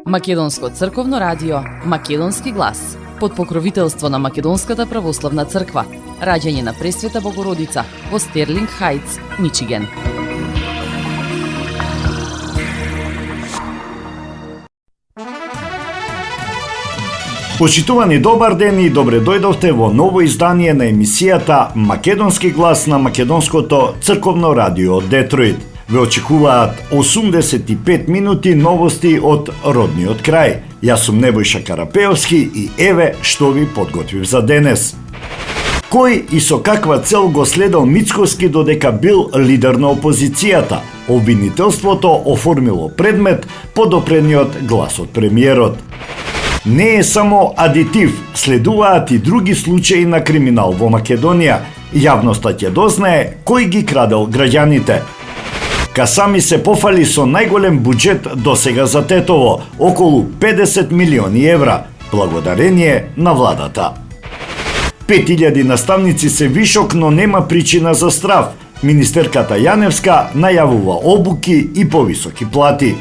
Македонско црковно радио, Македонски глас, под покровителство на Македонската православна црква, раѓање на Пресвета Богородица во Стерлинг Хајтс, Мичиген. Почитувани, добар ден и добре дојдовте во ново издание на емисијата Македонски глас на Македонското црковно радио од Детройт. Ве очекуваат 85 минути новости од родниот крај. Јас сум Небојша Карапеовски и еве што ви подготвив за денес. Кој и со каква цел го следел Мицкоски додека бил лидер на опозицијата? Обвинителството оформило предмет подопрениот глас од премиерот. Не е само адитив, следуваат и други случаи на криминал во Македонија. Јавноста ќе дознае кој ги крадел граѓаните. Касами се пофали со најголем буџет досега за Тетово, околу 50 милиони евра, благодарение на владата. 5000 наставници се вишок, но нема причина за страв. Министерката Јаневска најавува обуки и повисоки плати.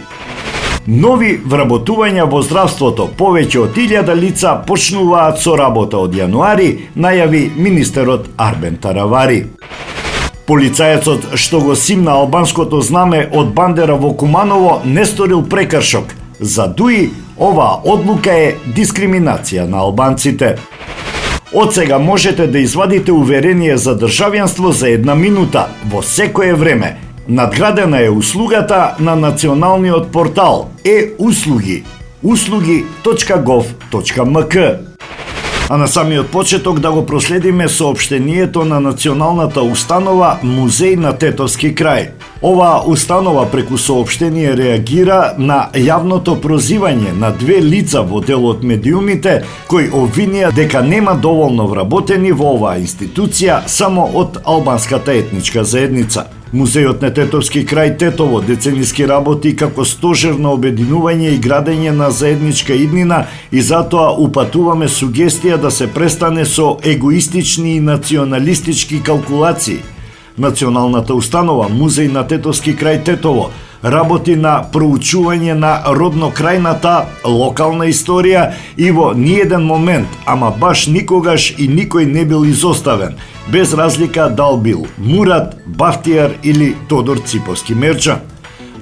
Нови вработувања во здравството, повеќе од 1000 лица почнуваат со работа од јануари, најави министерот Арбен Таравари. Полицајецот што го симна албанското знаме од бандера во Куманово не сторил прекршок. За ДУИ оваа одлука е дискриминација на албанците. Од сега можете да извадите уверение за државјанство за 1 минута во секое време. Надградена е услугата на националниот портал e-услуги услуги.gov.mk. А на самиот почеток да го проследиме соопштението на националната установа Музеј на Тетовски крај. Оваа установа преку соопштение реагира на јавното прозивање на 2 лица во делот медиумите кои обвинија дека нема доволно вработени во оваа институција само од албанската етничка заедница. Музејот на Тетовски крај Тетово децениски работи како стожер на обединување и градење на заедничка иднина и затоа упатуваме сугестија да се престане со егоистични и националистички калкулации. Националната установа Музеј на Тетовски крај Тетово работи на проучување на роднокрајната локална историја и во ниеден момент, ама баш никогаш и никој не бил изоставен, без разлика дал бил Мурат, Бахтијар или Тодор Циповски Мерчан.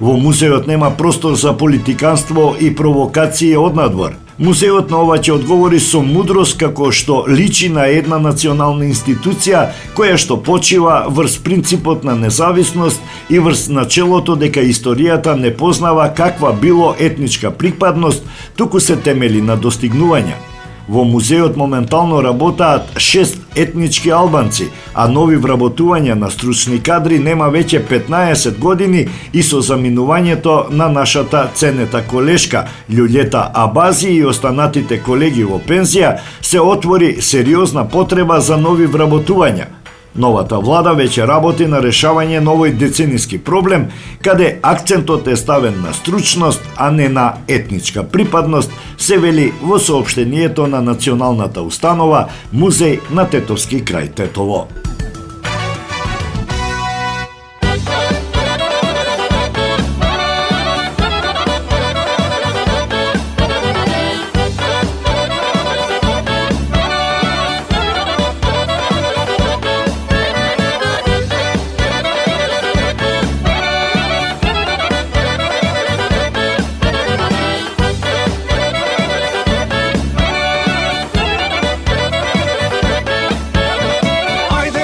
Во музејот нема простор за политиканство и провокации однадвор. Музејот на ова ќе одговори со мудрост како што личи на една национална институција која што почива врз принципот на независност и врз начелото дека историјата не познава каква било етничка припадност, туку се темели на достигнувања. Во музејот моментално работаат 6 етнички албанци, а нови вработувања на стручни кадри нема веќе 15 години и со заминувањето на нашата ценета колешка, Љулјета Абази и останатите колеги во пензија, се отвори сериозна потреба за нови вработувања. Новата влада веќе работи на решавање на овој децениски проблем, каде акцентот е ставен на стручност, а не на етничка припадност, се вели во соопштението на националната установа Музеј на Тетовски крај Тетово. Ajde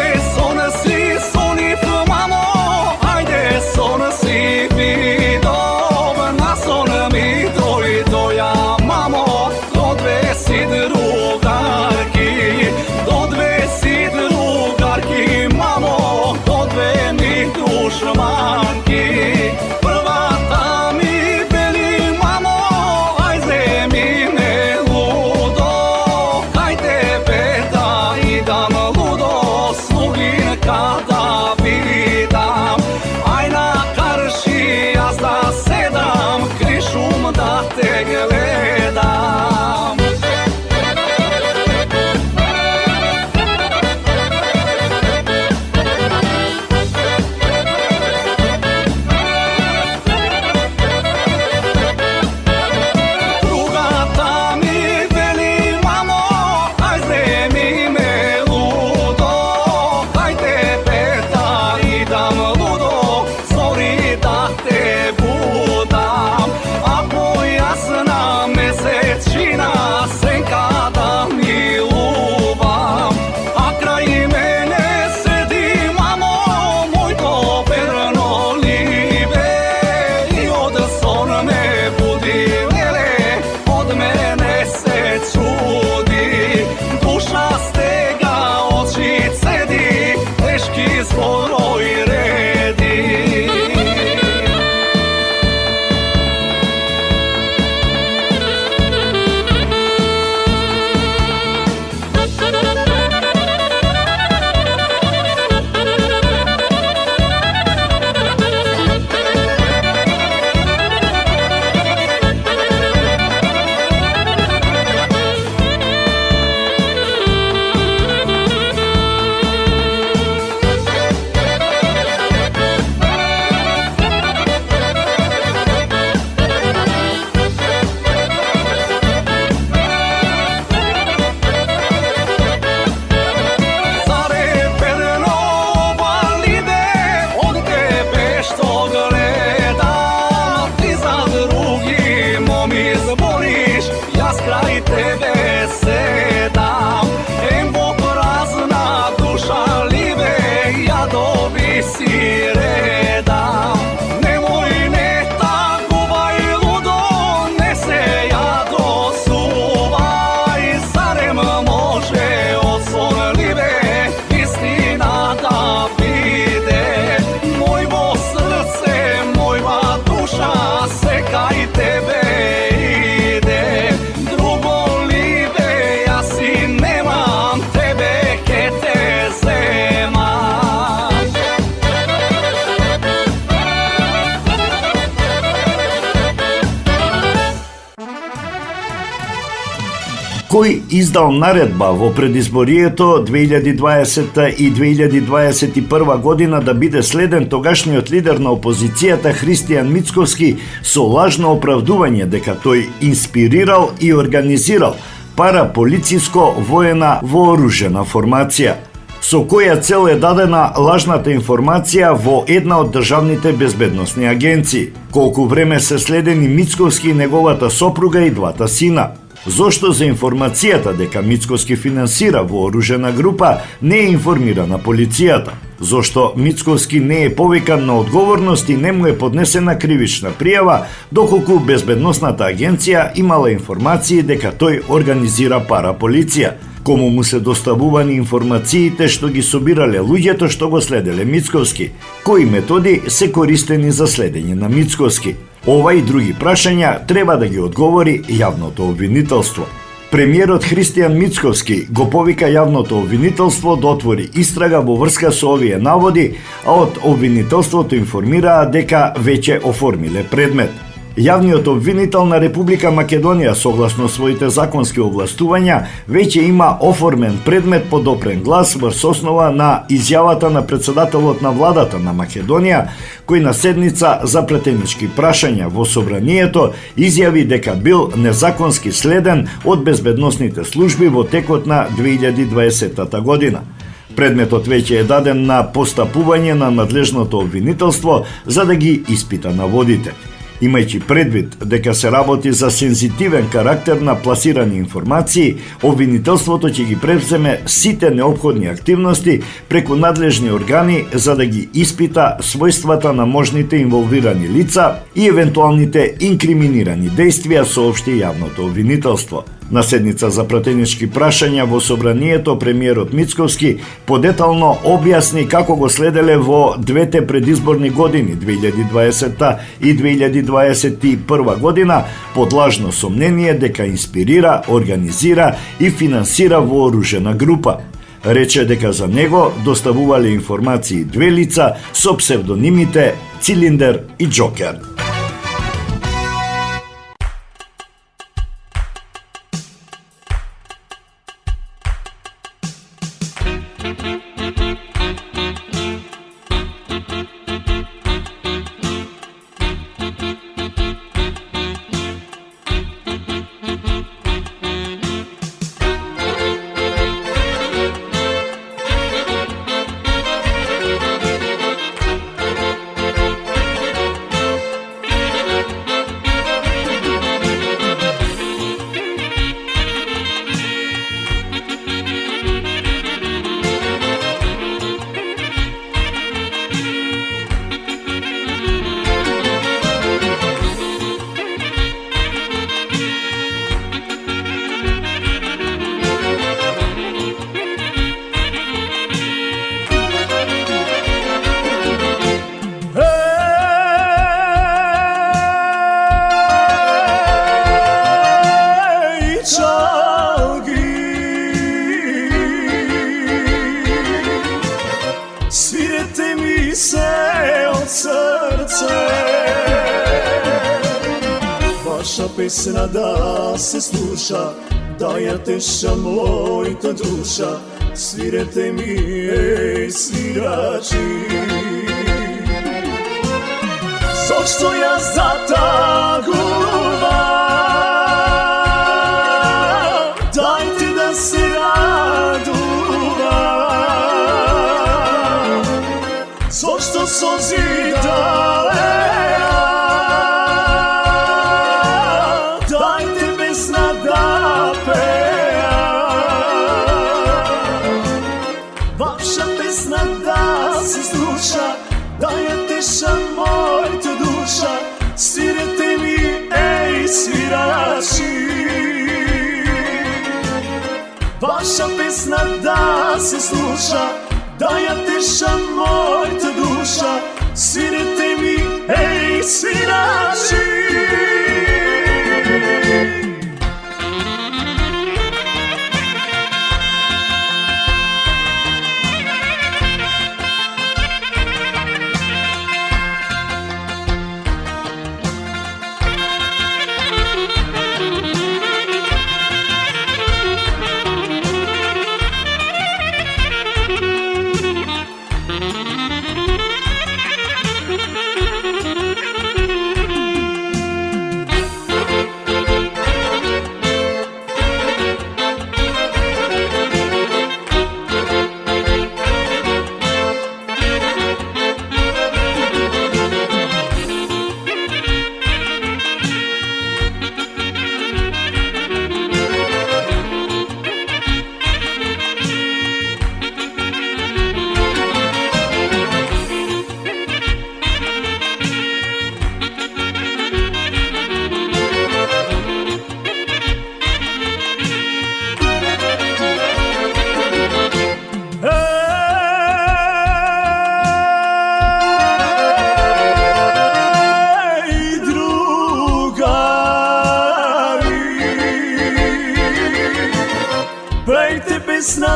tebe ide, drugo libe, ja si nemam tebe ke te zema. Кој издал наредба во предизборието 2020 и 2021 година да биде следен тогашниот лидер на опозицијата Христијан Мицковски со лажно оправдување дека тој инспирирал и организирал параполициско воена вооружена формација? Со која цел е дадена лажната информација во една од државните безбедносни агенции? Колку време се следени Мицковски и неговата сопруга и двата сина? Зошто за информацијата дека Мицковски финансира вооружена група не е информирана полицијата? Зошто Мицковски не е повикан на одговорност и не му е поднесена кривична пријава, доколку Безбедносната агенција имала информации дека тој организира параполиција? Кому му се доставувани информациите што ги собирале луѓето што го следеле Мицковски? Кои методи се користени за следење на Мицковски? Ова и други прашања треба да ги одговори јавното обвинителство. Премиерот Христијан Мицковски го повика јавното обвинителство да отвори истрага во врска со овие наводи, а од обвинителството информираа дека веќе оформиле предмет. Јавниот обвинител на Република Македонија, согласно своите законски овластувања, веќе има оформен предмет по допрен глас врз основа на изјавата на председателот на владата на Македонија, кој на седница за претенички прашања во собранието изјави дека бил незаконски следен од безбедносните служби во текот на 2020 година. Предметот веќе е даден на постапување на надлежното обвинителство за да ги испита наводите. Имајќи предвид дека се работи за сензитивен карактер на пласирани информации, обвинителството ќе ги превземе сите неопходни активности преку надлежни органи за да ги испита својствата на можните инволвирани лица и евентуалните инкриминирани дејствија, соопшти јавното обвинителство. На седница за пратенички прашања во собранието премиерот Мицковски подетално објасни како го следеле во двете предизборни години 2020 и 2021 година под лажно сомнение дека инспирира, организира и финансира вооружена група. Рече дека за него доставувале информации две лица со псевдонимите Цилиндер и Джокер. Vaša pesna da se sluša, da ja teša moja duša, svirete mi svirači. Zašto ja zataguvam? Dajte da se raduvam. Zašto sozi dale? Da je teša moja duša, svirete mi, ej, svirači. Vaša pesna da se sluša, da je teša moja duša, svirete mi, ej, svirači.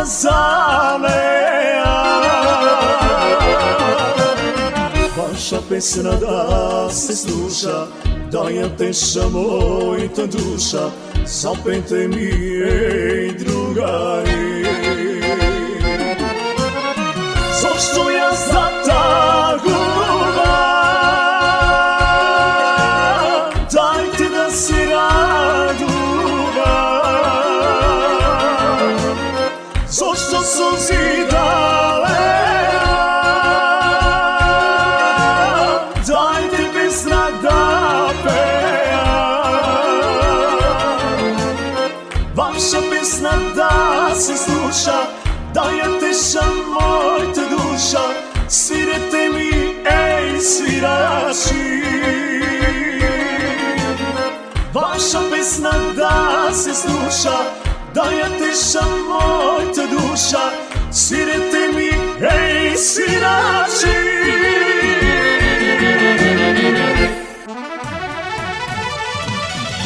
zalea. Vaša pesna da se sluša, da ja teša moja duša, zapejte mi, ej drugari. Zašto ja zataguvam? Dajte da se raduvam. Zašto suzi dale? Dajte pesna da pevam. Vaša pesna da se sluša, da ja teša moja duša, svirajte mi, ej svirači. Vaša pesna da se sluša, da ja teša moja duša, svirajte mi, ej svirači.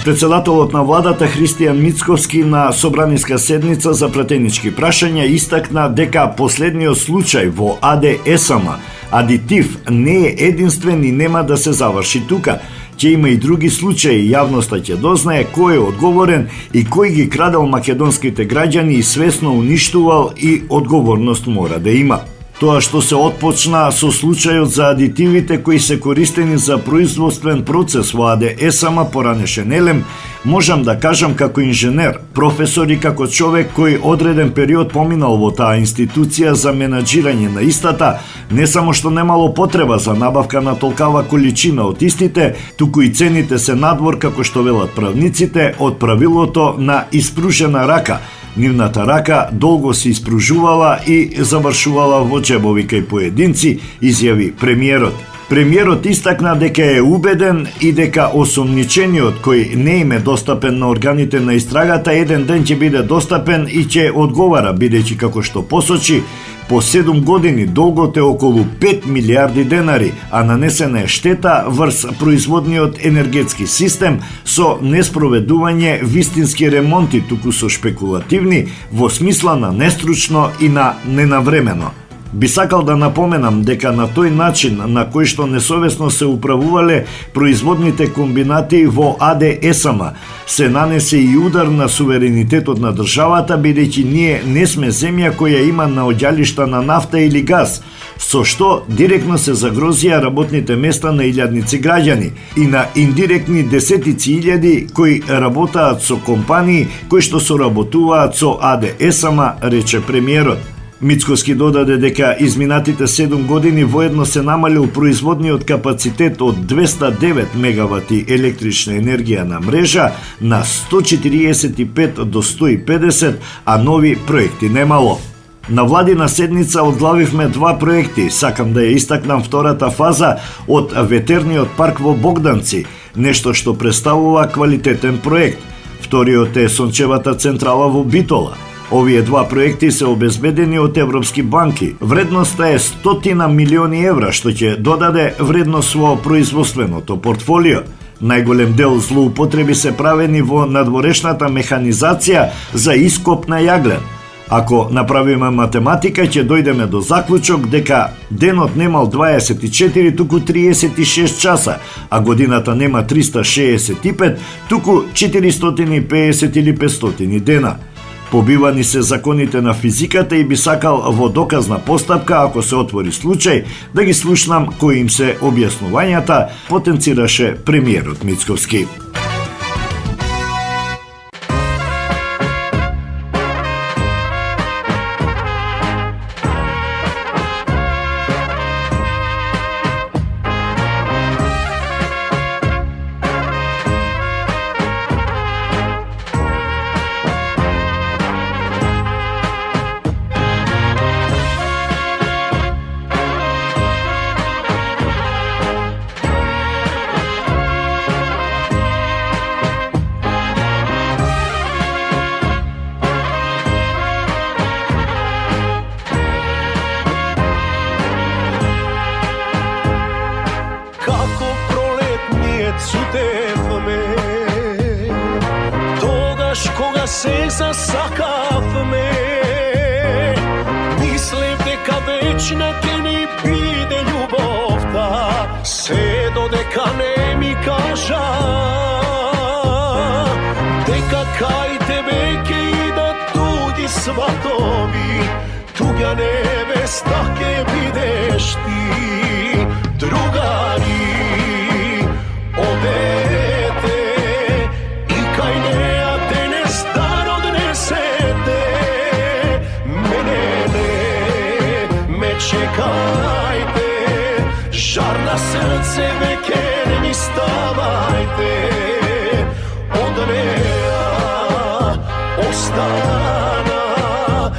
Председателот на владата Христијан Мицковски на собраниска седница за пратенички прашања истакна дека последниот случај во АД ЕСАМ адитив не е единствен и нема да се заврши тука. Ќе има и други случаи, јавноста ќе дознае кој е одговорен и кој ги крадел македонските граѓани и свесно уништувал, и одговорност мора да има. Тоа што се отпочна со случајот за адитивите кои се користени за производствен процес во АД ЕСАМ поранешен елем, можам да кажам како инженер, професор и како човек кој одреден период поминал во таа институција за менаџирање на истата, не само што немало потреба за набавка на толкава количина од истите, туку и цените се надвор, како што велат правниците, од правилото на испружена рака. Нивната рака долго се испружувала и завршувала во џебови кај поединци, изјави премиерот. Премиерот истакна дека е убеден и дека осомничениот кој не им е достапен на органите на истрагата еден ден ќе биде достапен и ќе одговара, бидејќи како што посочи, по 7 години долгот е околу 5 милиарди денари, а нанесена е штета врз производниот енергетски систем со неспроведување вистински ремонти, туку со шпекулативни, во смисла на нестручно и на ненавремено. Би сакал да напоменам дека на тој начин на кој што несовесно се управувале производните комбинати во АД ЕСАМ се нанесе и удар на суверенитетот на државата, бидејќи ние не сме земја која има наоѓалишта на нафта или газ, со што директно се загрозија работните места на илјадници граѓани и на индиректни десетици илјади кои работаат со компании кои што соработуваат со АД ЕСАМ, рече премиерот. Мицковски додаде дека изминатите 7 години воедно се намалил производниот капацитет од 209 мегавати електрична енергија на мрежа на 145 до 150, а нови проекти немало. На владина седница одглавивме 2 проекти. Сакам да ја истакнам втората фаза од ветерниот парк во Богданци, нешто што представува квалитетен проект. Вториот е сончевата централа во Битола. Овие 2 проекти се обезбедени од европски банки. Вредноста е 100 милиони евра, што ќе додаде вредност во производственото портфолио. Најголем дел злоупотреби се правени во надворешната механизација за ископ на јаглен. Ако направиме математика, ќе дојдеме до заклучок дека денот немал 24, туку 36 часа, а годината нема 365, туку 450 или 500 дена. Побивани се законите на физиката и би сакал во доказна постапка, ако се отвори случај, да ги слушнам кои им се објаснувањата, потенцираше премиерот Мицковски. Тогаш кога се засакавме, Мислев дека вечна ќе ни биде љубовта, се додека не ми кажа дека кај тебе ќе идат туѓи сватови, туѓа невеста ќе бидеш ти. Другари, одете и кај неа денес дар однесете. Мене не ме чекајте, жар на срце веќе не ми ставајте. Од неа остана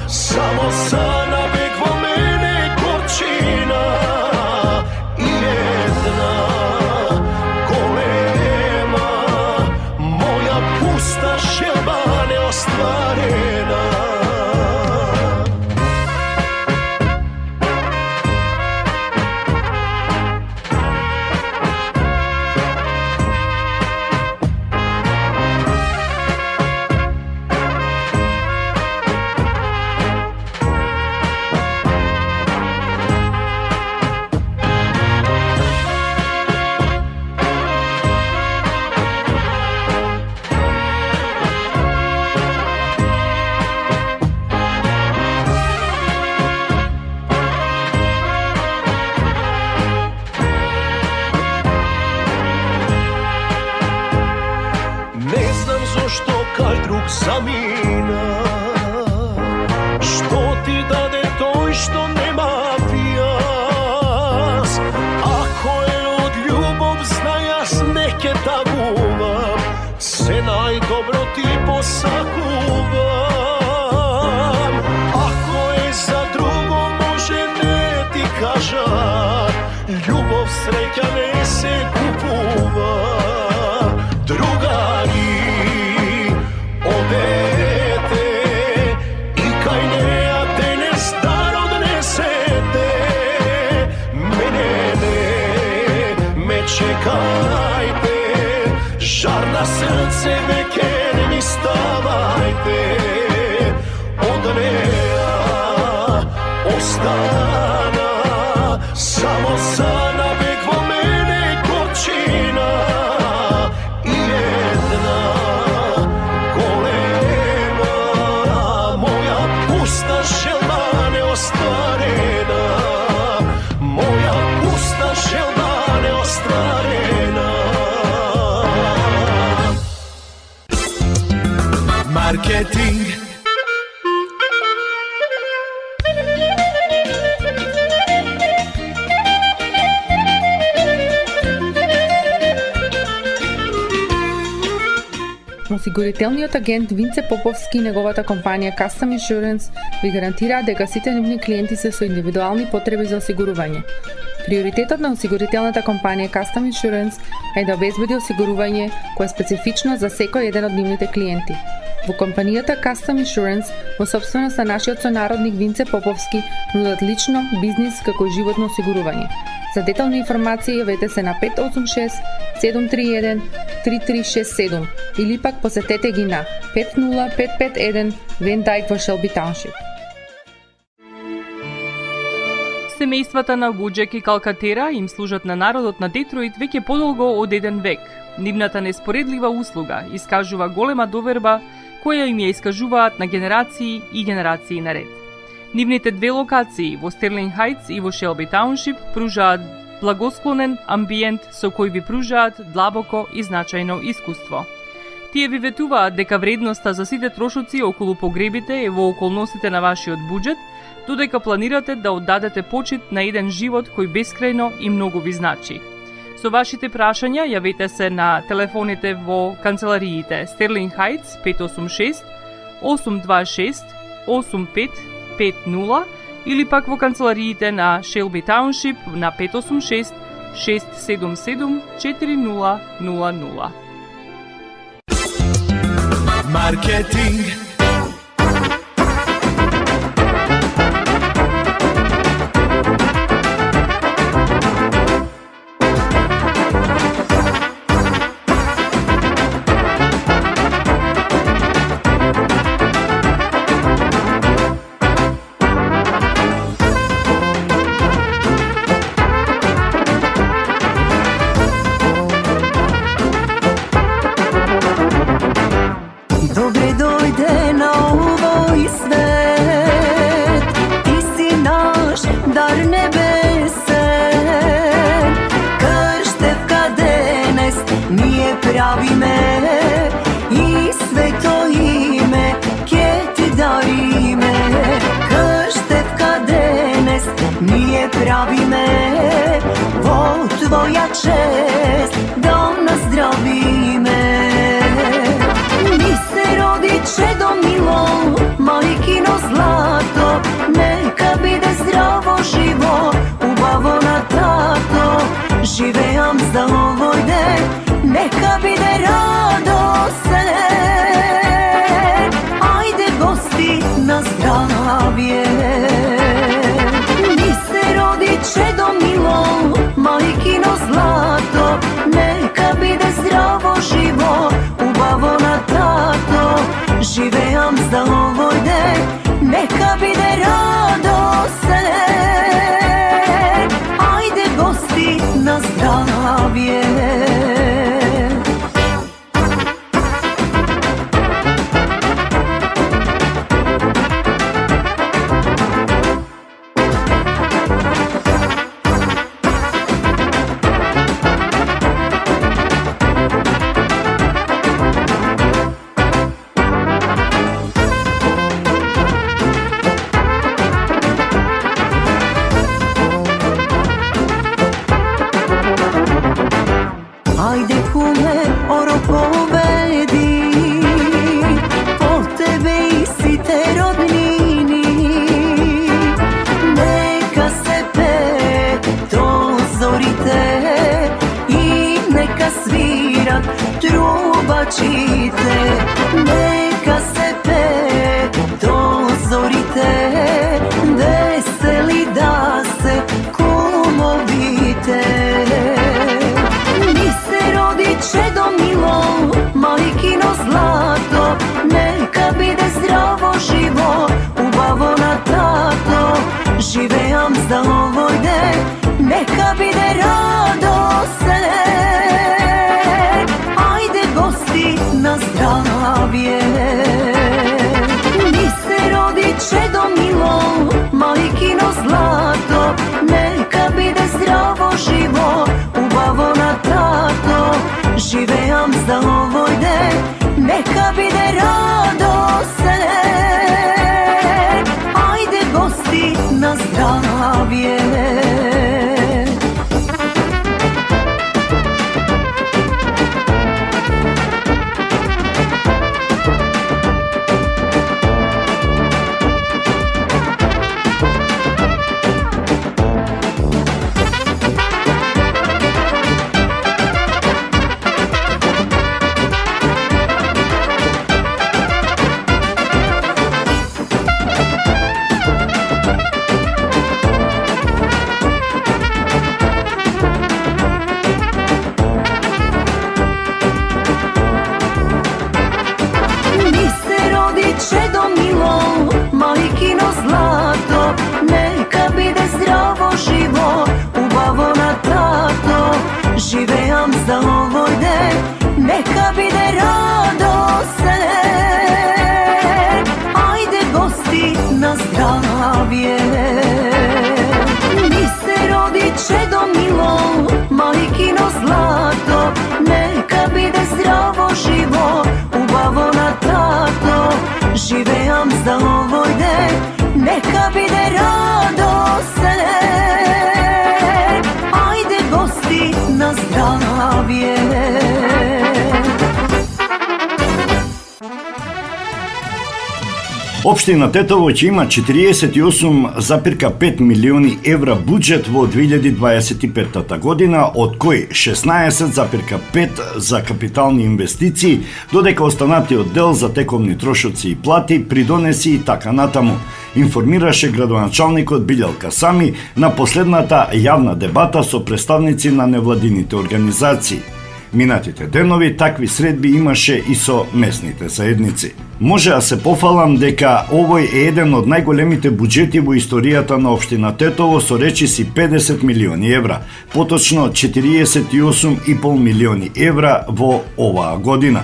само сана бег во мене горчина и една голема моја пуста желба неостварена. Зошто кај друг замина, што ти даде тој што немав јас. Ако е од љубов, знај јас не ќе тагувам, се најдобро ти посакувам. Ако е за друго, може не ти кажа, љубов среќа не се купува. Другари, одете и кај неа денес дар однесете. Мене не ме чекајте, жар на срце веќе не ми ставајте. Од неа остана само сана бег во мене горчина и една голема моја пуста желба неостварена. Моја пуста желба неостварена. Маркетинг. Осигурителниот агент Винце Поповски и неговата компанија Custom Insurance ви гарантираат дека сите нивни клиенти се со индивидуални потреби за осигурување. Приоритетот на осигурителната компанија Custom Insurance е да обезбеди осигурување кое е специфично за секој еден од нивните клиенти. Во компанијата Custom Insurance, во собственост на нашиот сонародник Винце Поповски, нудат лично, бизнис како и животно осигурување. За детални информации јавете се на 586 731 3367 или пак посетете ги на 50551 Van Dyke во Shelby Township. Семејствата на Буџек и Калкатера им служат на народот на Детройт веќе подолго од еден век. Нивната неспоредлива услуга искажува голема доверба која им ја искажуваат на генерации и генерации наред. Нивните две локации во Стерлинг Хајтс и во Шелби Тауншип пружаат благосклонен амбиент со кој ви пружаат длабоко и значајно искуство. Тие ви ветуваат дека вредноста за сите трошоци околу погребите е во околностите на вашиот буџет, додека планирате да оддадете почит на еден живот кој бескрајно и многу ви значи. Со вашите прашања јавете се на телефоните во канцелариите Стерлинг Хајтс 586 826 8550 или пак во канцелариите на Шелби Тауншип на 586 677 4000. Маркетинг. i sveto ime ke ti darime. Krštevka denes nije pravi me, vo tvoja čest da nazdravi me. Mi se rodi čedo milo, majkino zlato, neka bide zdravo živo, ubavo na tato. Živeam za ovoj den, neka bide radosne. Ajde gosti na zdravje. Mi se rodi čedo milo, majkino zlato, neka bide zdravo živo, ubavo na tato. Živeam za ovoj den, neka bide radosne. Ajde gosti na zdravje. Ajde kume, oro povedi, po tebe i site rodnini. Neka se to zorite i neka svirat trubačite. Neka se to zorite, veseli da se kumovite. Čedo milo, majkino zlato, neka bide zdravo živo, ubavo na tato. Živeam za ovoj den, neka bide radosne. Ajde gosti na zdravje. Mi se rodi čedo milo, majkino zlato, neka bide zdravo živo, ubavo na tato. Živeam za ovoj den, neka bide radosne. Ajde gosti na zdravje. Čedo milo, majkino zlato, neka bide zdravo živo, ubavo na tato. Živeam za ovoj den, neka bide radosne. Ajde gosti na zdravje. Mi se rodi čedo milo, majkino zlato, neka bide zdravo živo, ubavo na tato. Živeam za ovoj den, neka bide radosne. Ajde gosti na zdravje. Општина Тетово има 48,5 милиони евра буџет во 2025 година, од кој 16,5 за капитални инвестиции, додека останатиот дел за тековни трошоци и плати придонеси и така натаму, информираше градоначалникот Билјал Касами на последната јавна дебата со представници на невладините организации. Минатите денови такви средби имаше и со местните заедници. Може да се пофалам дека овој е еден од најголемите буџети во историјата на општина Тетово со речиси 50 милиони евра, поточно 48,5 милиони евра во оваа година.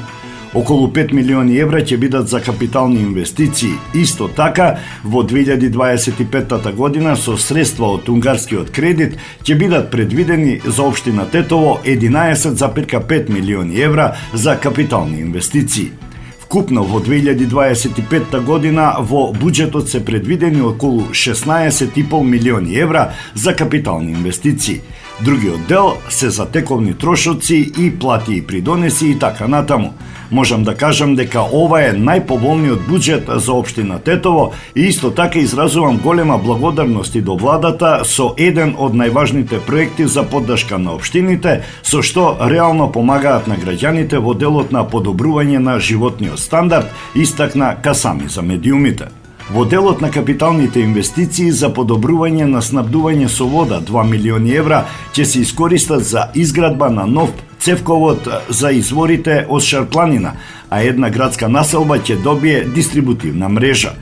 Околу 5 милиони евра ќе бидат за капитални инвестиции. Исто така, во 2025 година со средства од унгарскиот кредит ќе бидат предвидени за општина Тетово 11,5 милиони евра за капитални инвестиции. Вкупно во 2025 година во буџетот се предвидени околу 16,5 милиони евра за капитални инвестиции. Другиот дел се за тековни трошоци и плати и придонеси и така натаму. Можам да кажам дека ова е најповолниот буџет за општина Тетово и исто така изразувам голема благодарност и до владата со еден од најважните проекти за поддршка на општините, со што реално помагаат на граѓаните во делот на подобрување на животниот стандард, истакна Касами за медиумите. Во делот на капиталните инвестиции за подобрување на снабдување со вода 2 милиони евра ќе се искористат за изградба на нов цевковод за изворите од Шарпланина, а една градска населба ќе добие дистрибутивна мрежа.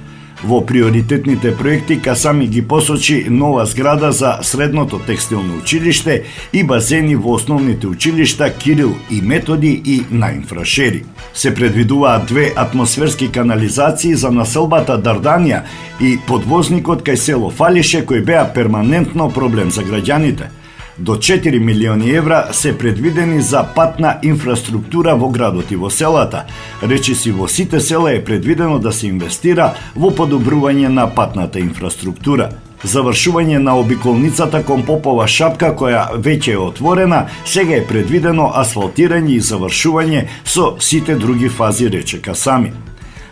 Во приоритетните проекти Касами ги посочи нова зграда за средното текстилно училиште и базени во основните училишта Кирил и Методи и на Инфрашери. Се предвидуваат 2 атмосферски канализации за населбата Дарданија и подвозникот кај село Фалише кој беа перманентно проблем за граѓаните. До 4 милиони евра се предвидени за патна инфраструктура во градот и во селата. Речиси во сите села е предвидено да се инвестира во подобрување на патната инфраструктура. Завршување на обиколницата кон Попова шапка која веќе е отворена, сега е предвидено асфалтирање и завршување со сите други фази, рече Касами.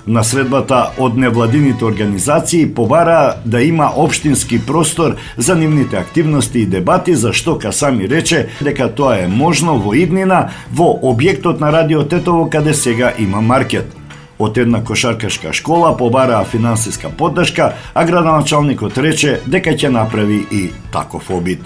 На средбата од невладините организации побара да има општински простор за нивните активности и дебати, за што Касами рече дека тоа е можно во иднина во објектот на Радио Тетово каде сега има маркет. Од една кошаркашка школа побараа финансиска поддршка, а градоначалникот рече дека ќе направи и таков обид.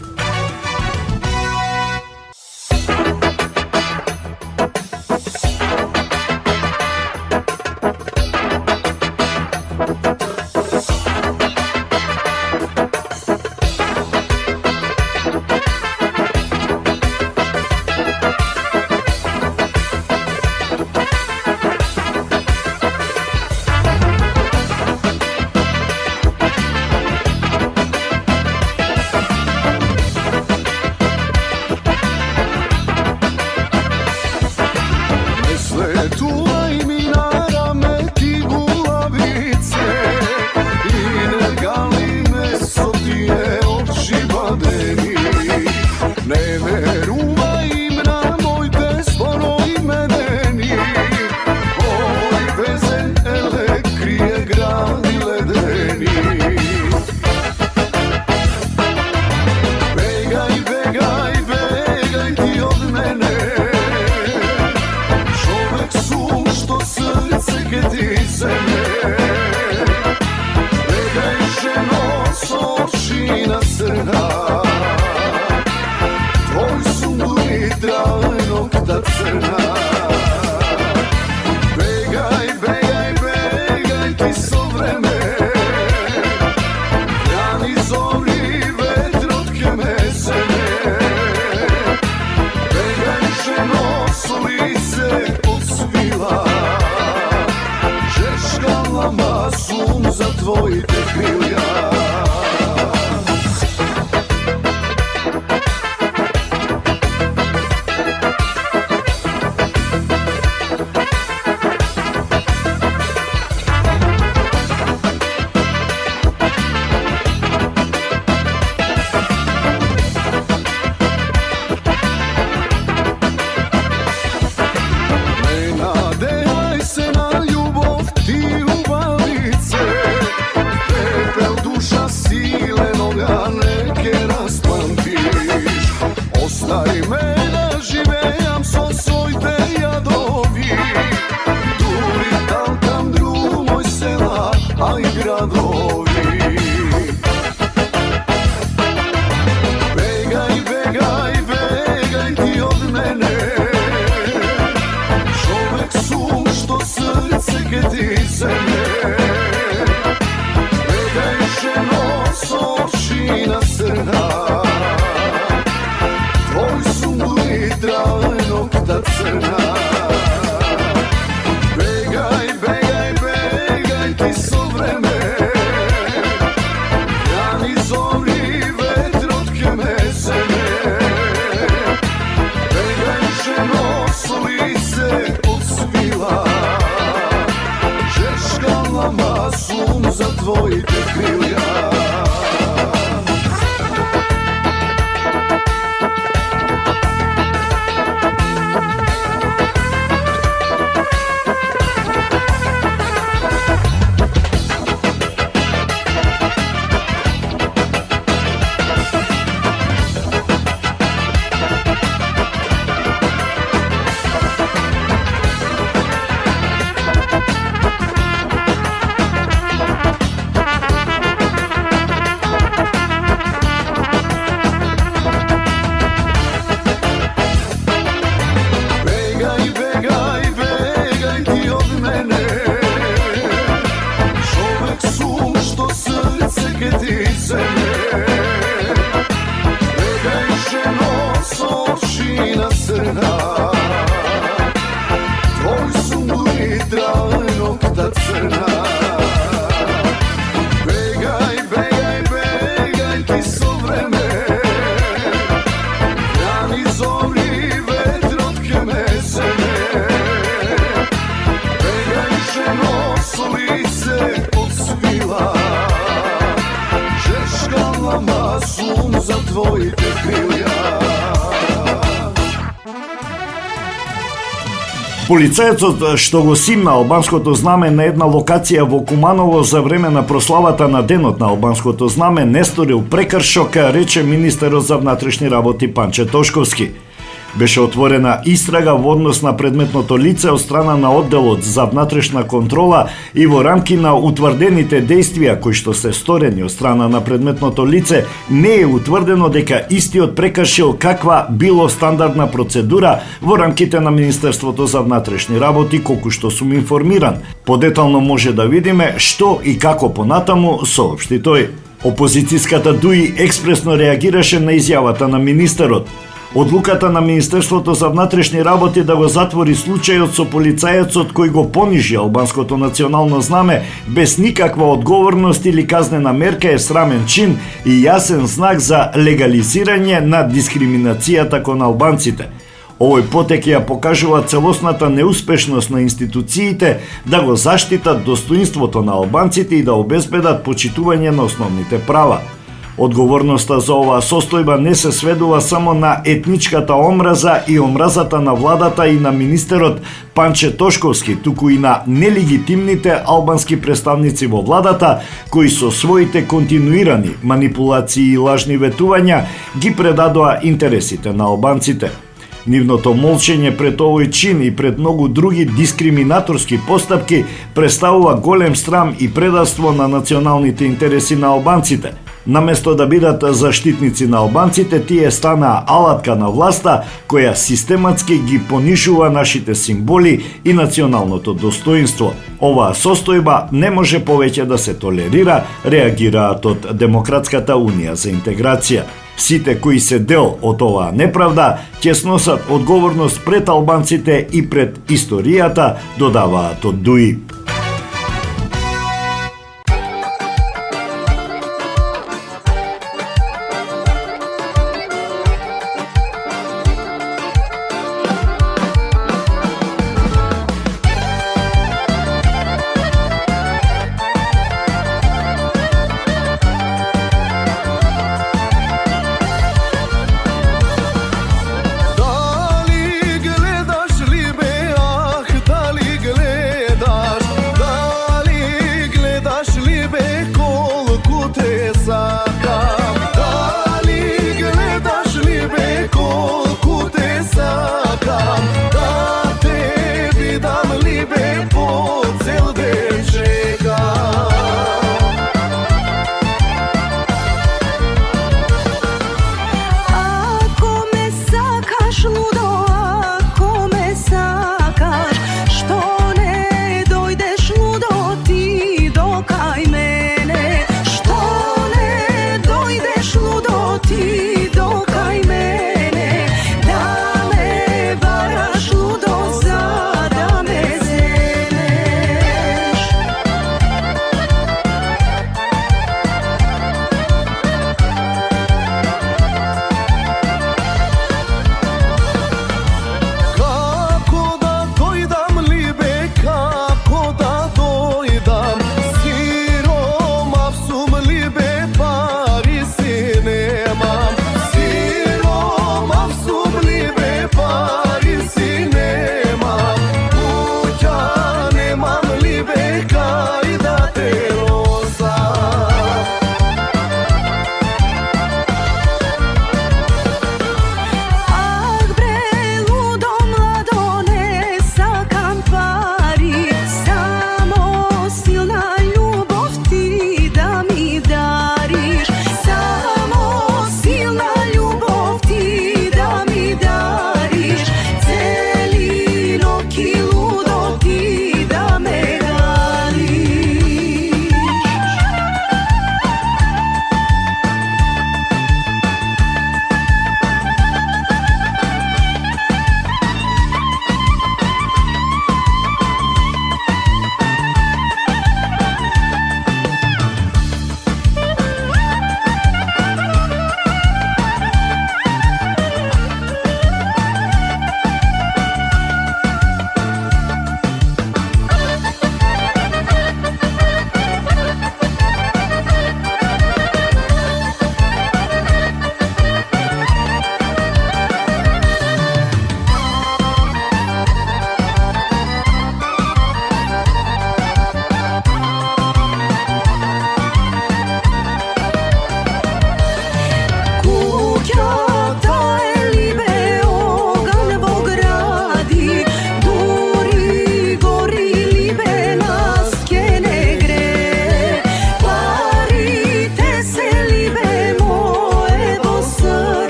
твоите крилја. Полицајецот што го симна албанското знаме на една локација во Куманово за време на прославата на денот на албанското знаме не сторил прекршок, рече министерот за внатрешни работи Панче Тошковски. Беше отворена истрага во однос на предметното лице од страна на одделот за внатрешна контрола и во рамки на утврдените дејствија кои што се сторени од страна на предметното лице, не е утврдено дека истиот прекршил каква било стандардна процедура во рамките на Министерството за внатрешни работи, колку што сум информиран. Подетално може да видиме што и како понатаму соопшти тој. Опозицијската ДУИ експресно реагираше на изјавата на министерот. Одлуката на Министерството за внатрешни работи да го затвори случајот со полицајецот кој го понижи албанското национално знаме без никаква одговорност или казнена мерка е срамен чин и јасен знак за легализирање на дискриминацијата кон албанците. Овој потек ја покажува целосната неуспешност на институциите да го заштитат достоинството на албанците и да обезбедат почитување на основните права. Одговорноста за оваа состојба не се сведува само на етничката омраза и омразата на владата и на министерот Панче Тошковски, туку и на нелегитимните албански представници во владата, кои со своите континуирани манипулации и лажни ветувања ги предадоа интересите на албанците. Нивното молчење пред овој чин и пред многу други дискриминаторски постапки представува голем срам и предавство на националните интереси на албанците. Наместо да бидат заштитници на албанците, тие станаа алатка на власта која систематски ги понижува нашите символи и националното достоинство. Оваа состојба не може повеќе да се толерира, реагираат од Демократската унија за интеграција. Сите кои се дел од оваа неправда ќе сносат одговорност пред албанците и пред историјата, додаваат од ДУИ. Дали гледаш ли бе, ах, дали гледаш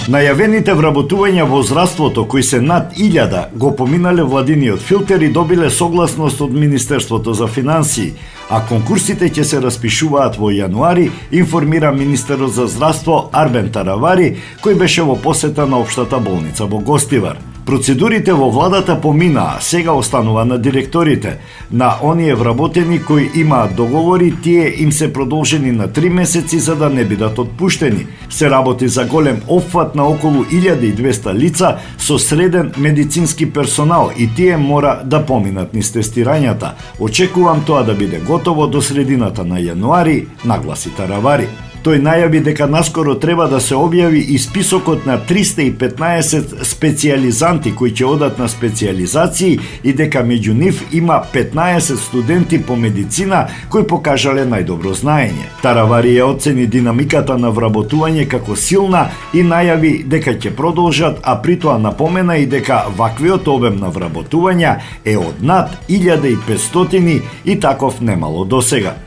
Најавените вработувања во здравството, кои се над 1000, го поминале владиниот филтер и добиле согласност од Министерството за финансии, а конкурсите ќе се распишуваат во јануари, информира министерот за здравство Арбен Таравари, кој беше во посета на општата болница во Гостивар. Процедурите во владата поминаа, сега останува на директорите. На оние вработени кои имаат договори, тие им се продолжени на 3 месеци за да не бидат отпуштени. Се работи за голем опфат на околу 1200 лица со среден медицински персонал и тие мора да поминат низ тестирањата. Очекувам тоа да биде готово до средината на јануари, нагласи Таравари. Тој најави дека наскоро треба да се објави и списокот на 315 специјализанти кои ќе одат на специјализации и дека меѓу нив има 15 студенти по медицина кои покажале најдобро знаење. Таравари ја оцени динамиката на вработување како силна и најави дека ќе продолжат, а при тоа напомена и дека ваквиот обем на вработувања е од над 1500 и таков немало досега.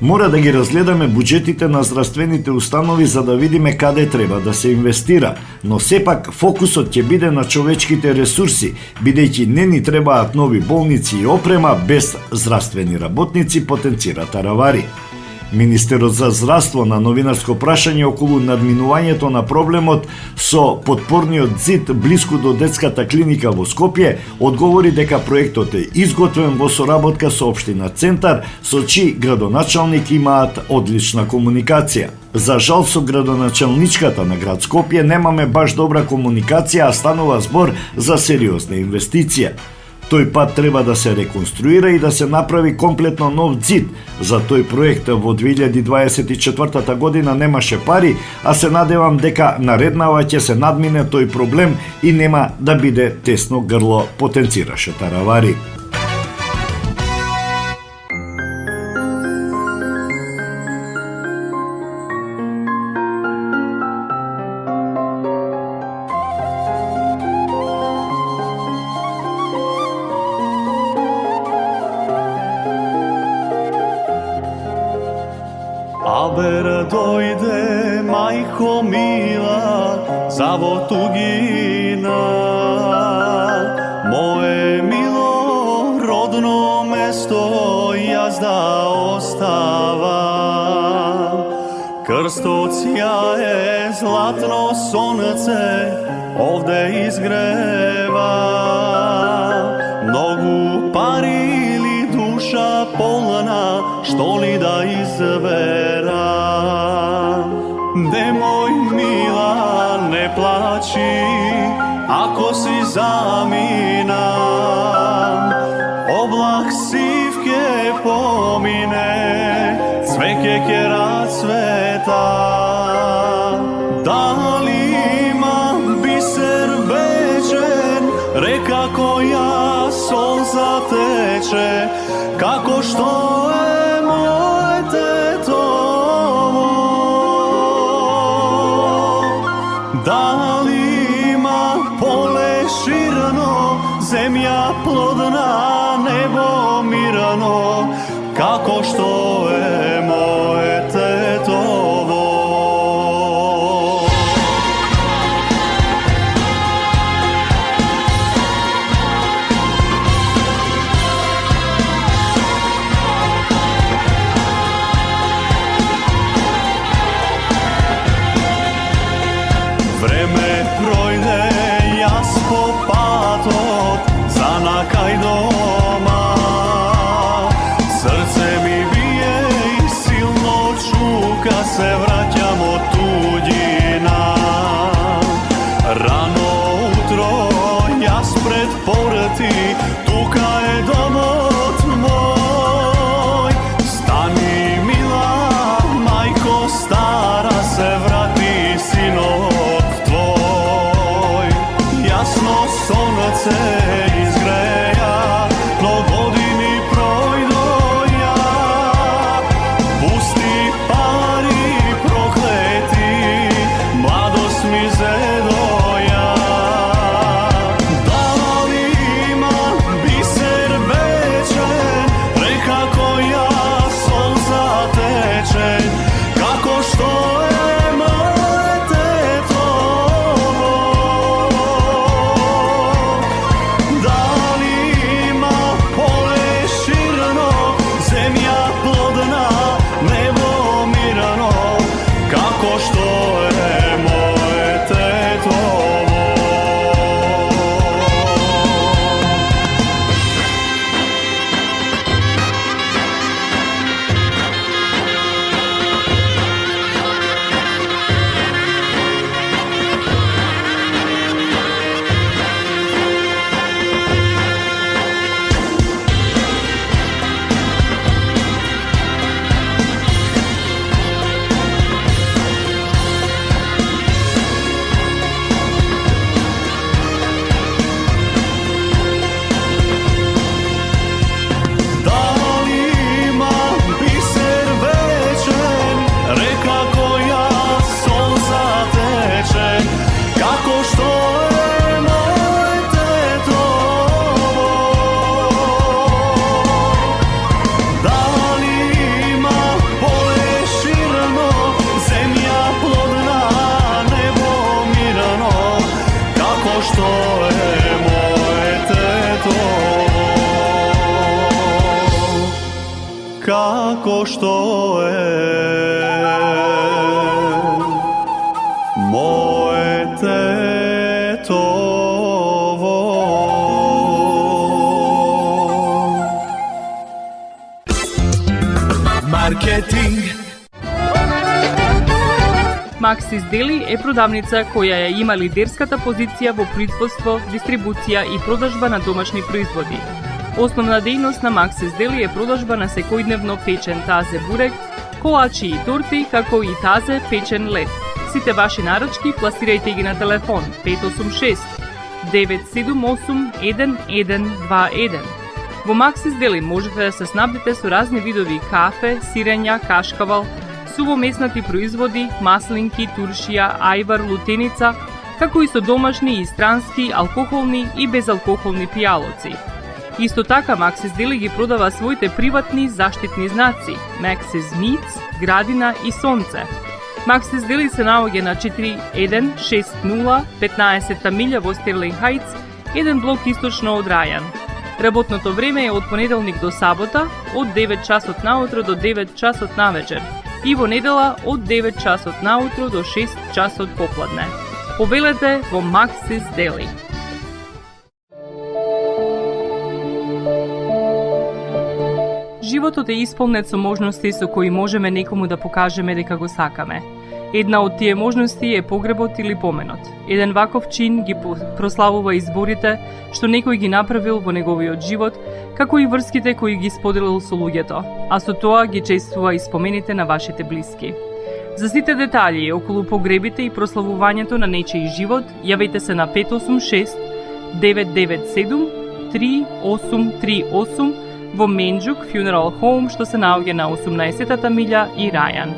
Мора да ги разгледаме буџетите на здравствените установи за да видиме каде треба да се инвестира, но сепак фокусот ќе биде на човечките ресурси, бидејќи не ни требаат нови болници и опрема без здравствени работници, потенцира Таравари. Министерот за здравство на новинарско прашање околу надминувањето на проблемот со подпорниот зид блиску до детската клиника во Скопје одговори дека проектот е изготвен во соработка со општина Центар, со чиј градоначалник имаат одлична комуникација. За жал со градоначалничката на град Скопје немаме баш добра комуникација, а станува збор за сериозна инвестиција. Тој пат треба да се реконструира и да се направи комплетно нов зид. За тој проект во 2024 година немаше пари, а се надевам дека нареднава ќе се надмине тој проблем и нема да биде тесно грло, потенцираше Таравари. Aber doјde мајко мила за во тугина, мое мило родно место јас да оставам. Крстот сјае златно сонце овде изгрева, многу пари или душа полна, што ли да изберам? Немој мила, не плачи, ако си заминам. Облак сив ке помине, цвеќе ке расцвета. Дали има бисер вечен, река која солза тече, како што е дали има поле ширено, земја плодна, небо мирно, како што е моје тетово. tako što je moje tetovo. Marketing. Maxis Deli е продавница која ја има лидерската позиција во производство, дистрибуција и продажба на домашни производи. Основна дејност на Maxis Deli е продажба на секојдневно печен тазе бурек, колачи и торти, како и тазе печен лед. Сите ваши нарачки пласирајте ги на телефон 586 978 1121. Во Maxis Deli можете да се снабдите со разни видови кафе, сирења, кашкавал, сувомеснати производи, маслинки, туршија, ајвар, лутеница, како и со домашни и странски, алкохолни и безалкохолни пијалоци. Исто така Maxis Deli ги продава своите приватни заштитни знаци Maxis Meats, Градина и Сонце. Maxis Deli се наоѓа на 4160 15-та милја во Стерлинг Хајтс, еден блок источно од Рајан. Работното време е од понеделник до сабота, од 9 часот наутро до 9 часот навечер и во недела од 9 часот наутро до 6 часот попладне. Повелете во Maxis Deli. Животот е исполнет со можности со кои можеме некому да покажеме дека го сакаме. Една од тие можности е погребот или поменот. Еден ваков чин ги прославува изборите што некој ги направил во неговиот живот, како и врските кои ги споделил со луѓето, а со тоа ги чествува и спомените на вашите блиски. За сите детали околу погребите и прославувањето на нечиј живот, јавете се на 586 997 3838 во Менџук Funeral Home, што се наоѓа на 18-та милја и Рајан.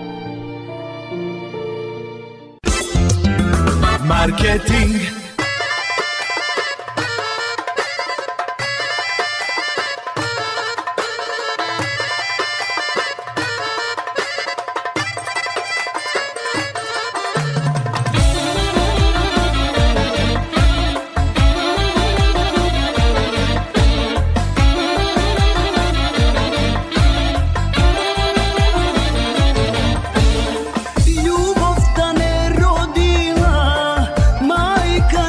Маркетинг. Љубовта не родила мајка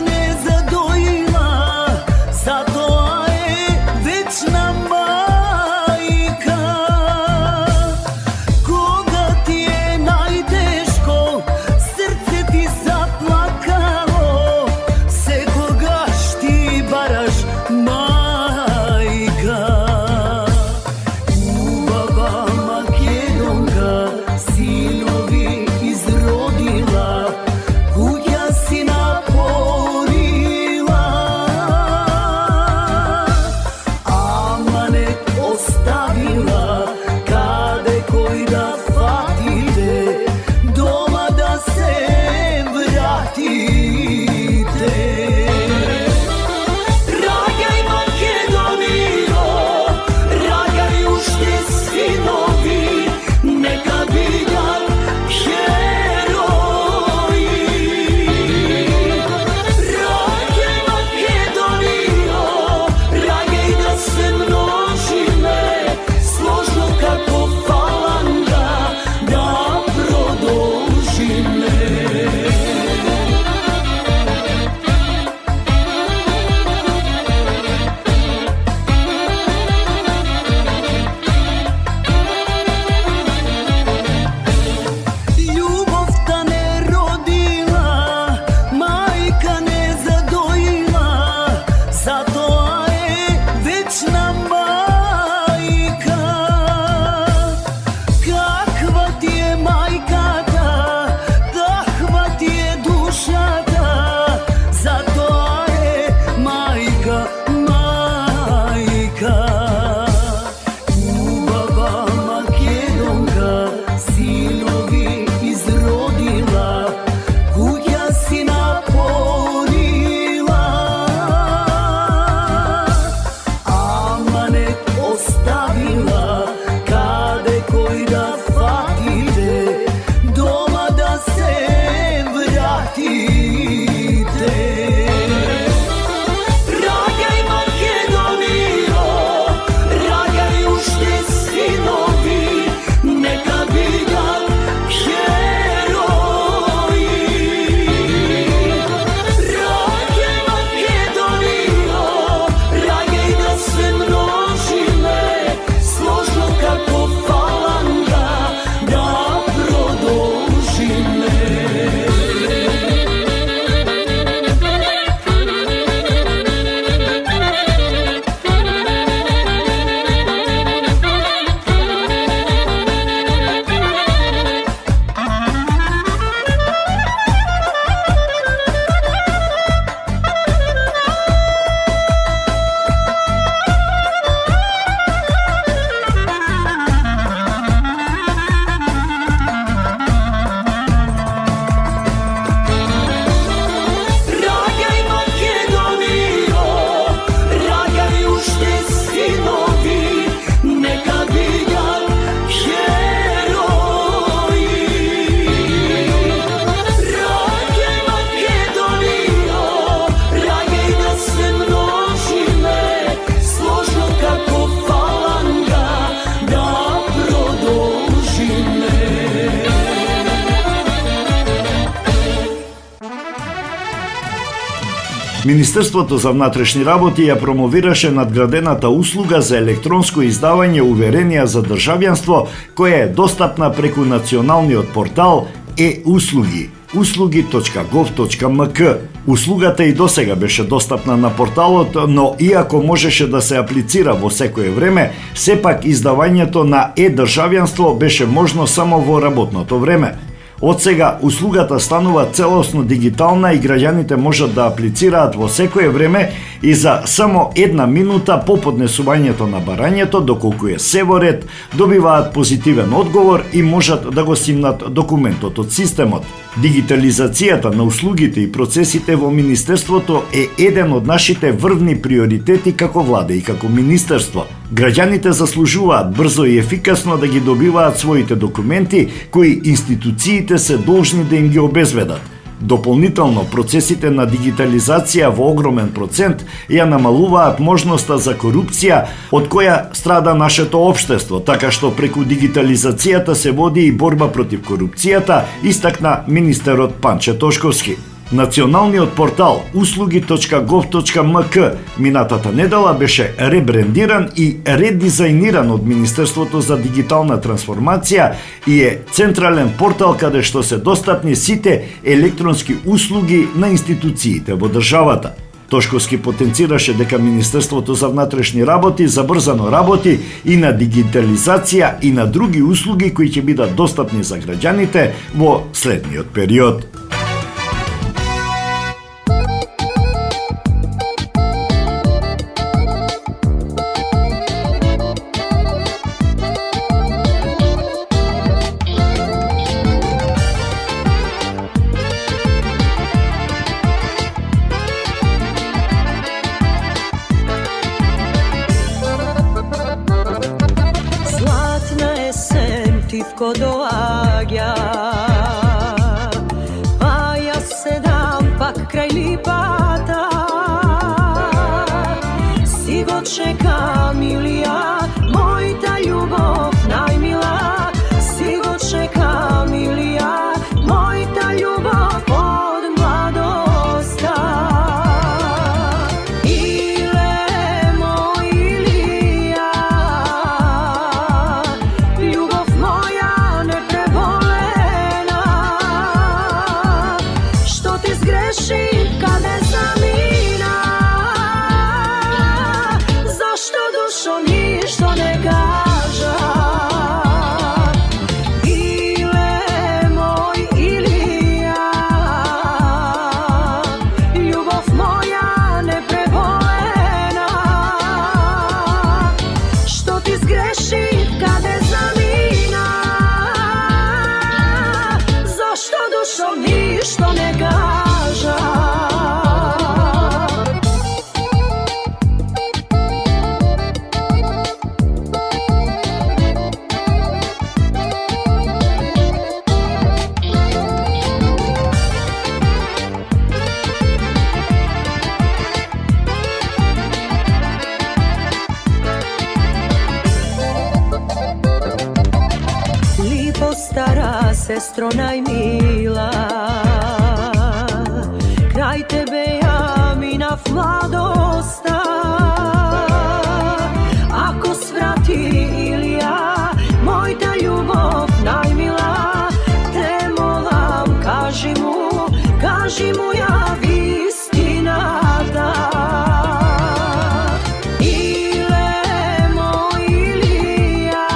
Министерството за внатрешни работи ја промовираше надградената услуга за електронско издавање уверенија за државјанство, која е достапна преку националниот портал e-услуги услуги.gov.mk. Услугата и досега беше достапна на порталот, но иако можеше да се аплицира во секое време, сепак издавањето на е-државјанство беше можно само во работното време. Од сега услугата станува целосно дигитална и граѓаните можат да аплицираат во секое време и за само 1 минута по поднесувањето на барањето, доколку е се во ред, добиваат позитивен одговор и можат да го симнат документот од системот. Дигитализацијата на услугите и процесите во Министерството е еден од нашите врвни приоритети како влада и како Министерство. Граѓаните заслужуваат брзо и ефикасно да ги добиваат своите документи кои институциите се должни да им ги обезбедат. Дополнително, процесите на дигитализација во огромен процент ја намалуваат можноста за корупција од која страда нашето општество, така што преку дигитализацијата се води и борба против корупцијата, истакна министерот Панче Тошковски. Националниот портал услуги.gov.mk минатата недела беше ребрендиран и редизајниран од Министерството за дигитална трансформација и е централен портал каде што се достапни сите електронски услуги на институциите во државата. Тошковски потенцираше дека Министерството за внатрешни работи забрзано работи и на дигитализација и на други услуги кои ќе бидат достапни за граѓаните во следниот период. Titko doaѓa, pa ja sedam pak kraj lipata, si go čekam Ilija, moj ta ljubov najmila, si go čekam Ilija, moj ta ljubov od mladosta. Stara sestro najmila, kraj tebe ja minav mladosta. Ako svrati Ilija, moj ta ljubov najmila, te molam kaži mu ja istinata. Ile moj Ilija,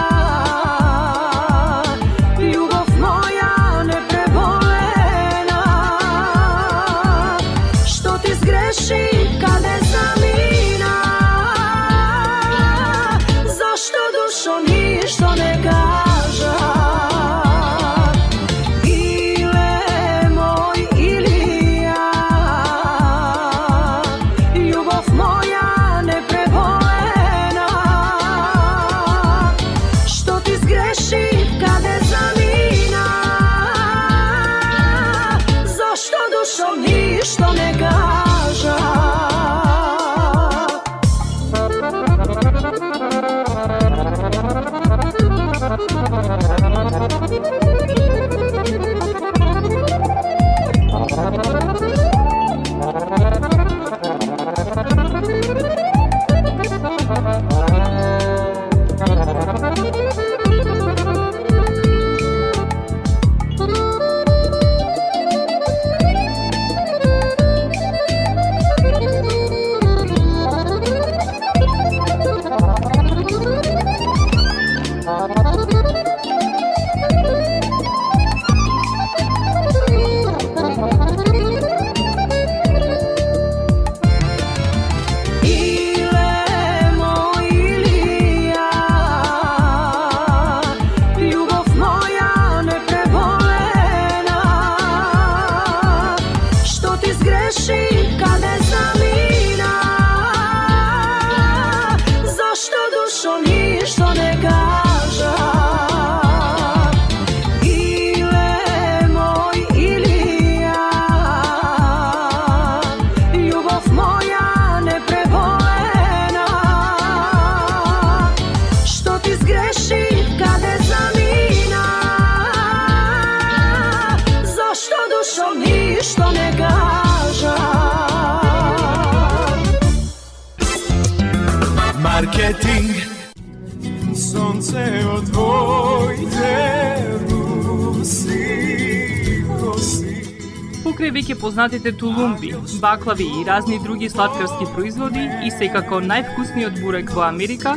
Покрај веќе познатите тулумби, баклави и разни други сладкарски производи и секако највкусниот бурек во Америка,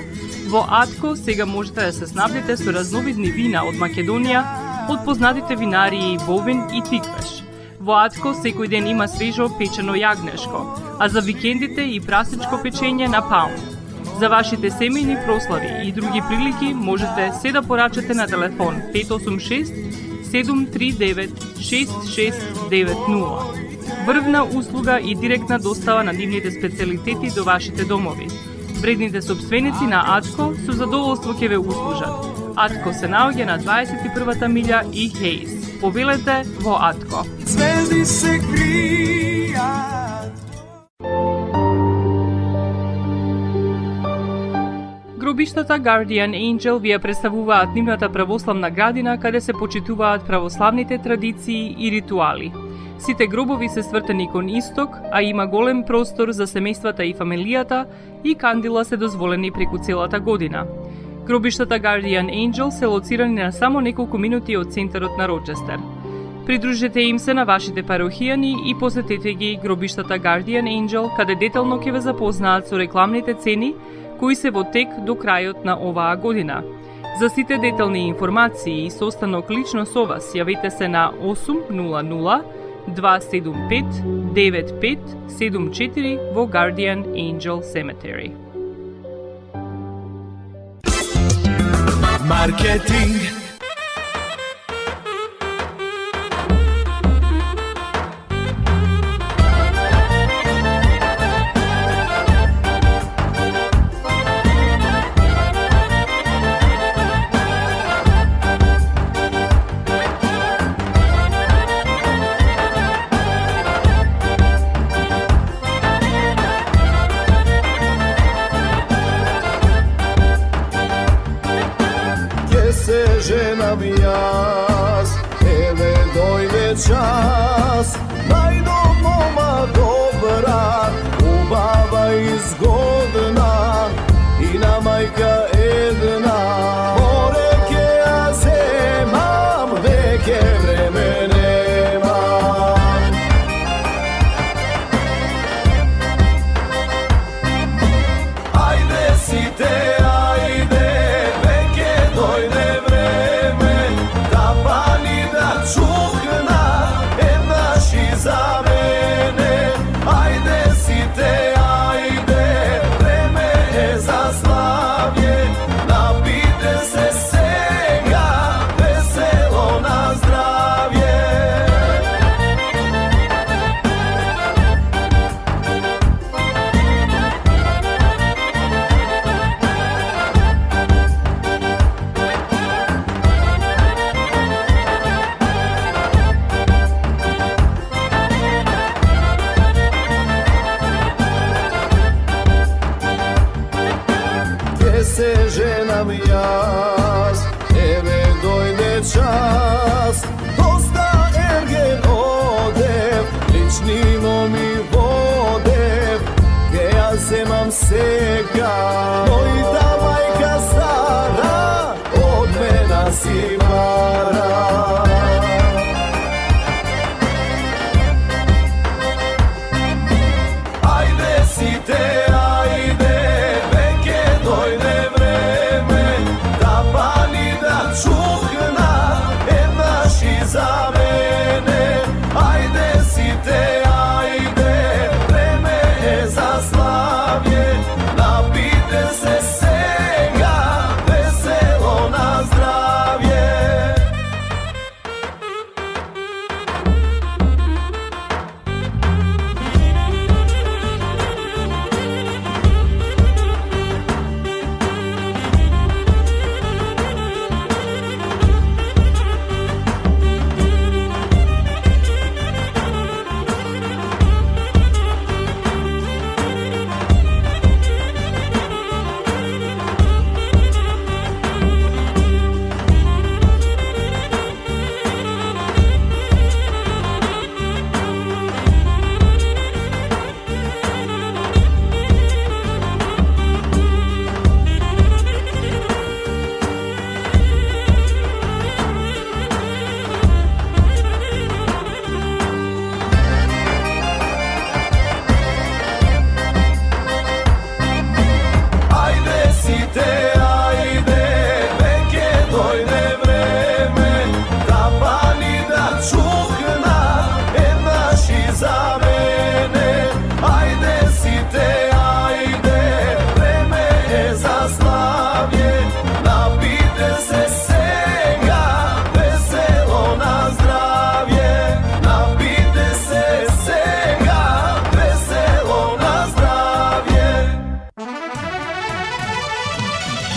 во Атко сега можете да се снабдите со разновидни вина од Македонија, од познатите винарии Бовин и Тиквеш. Во Атко секој ден има свежо печено јагнешко, а за викендите и прасничко печење на паунд. За вашите семејни прослави и други прилики можете се да порачате на телефон 586-739-6690. Врвна услуга и директна достава на нивните специјалитети до вашите домови. Вредните собственици на Атко со задоволство ќе ве услужат. Атко се наоѓа на 21-та милја и Хейс. Повелете во Атко. Звезди се кријат. Гробиштата Guardian Angel ви ја представуваат нивната православна градина каде се почитуваат православните традиции и ритуали. Сите гробови се свртени кон исток, а има голем простор за семејствата и фамилијата и кандила се дозволени преку целата година. Гробиштата Guardian Angel се лоцирани на само неколку минути од центарот на Рочестер. Придружете им се на вашите парохијани и посетете ги гробиштата Guardian Angel, каде детално ќе ве запознаат со рекламните цени кои се во тек до крајот на оваа година. За сите детални информации и состанок лично со вас, јавете се на 800-275-9574 во Guardian Angel Cemetery. Маркетинг. Женам јас, еве дојде час, најдо мома добра, убава и згодна, и на мајка една. Море ке ја земам, веќе време немам. Ајде сите, ајде, веќе дојде за мене, ајде сите, ајде, време е за славје, напите се сега, весело на здравје. Се женам јас, еве дојде час, доста ерген одев, личнино ми водев, ке ја земам сега. Мојта мајка стара, од мена си пара. Ајде сите, ајде, веќе дојде за мене, ајде сите, ајде, време е за славје, напите се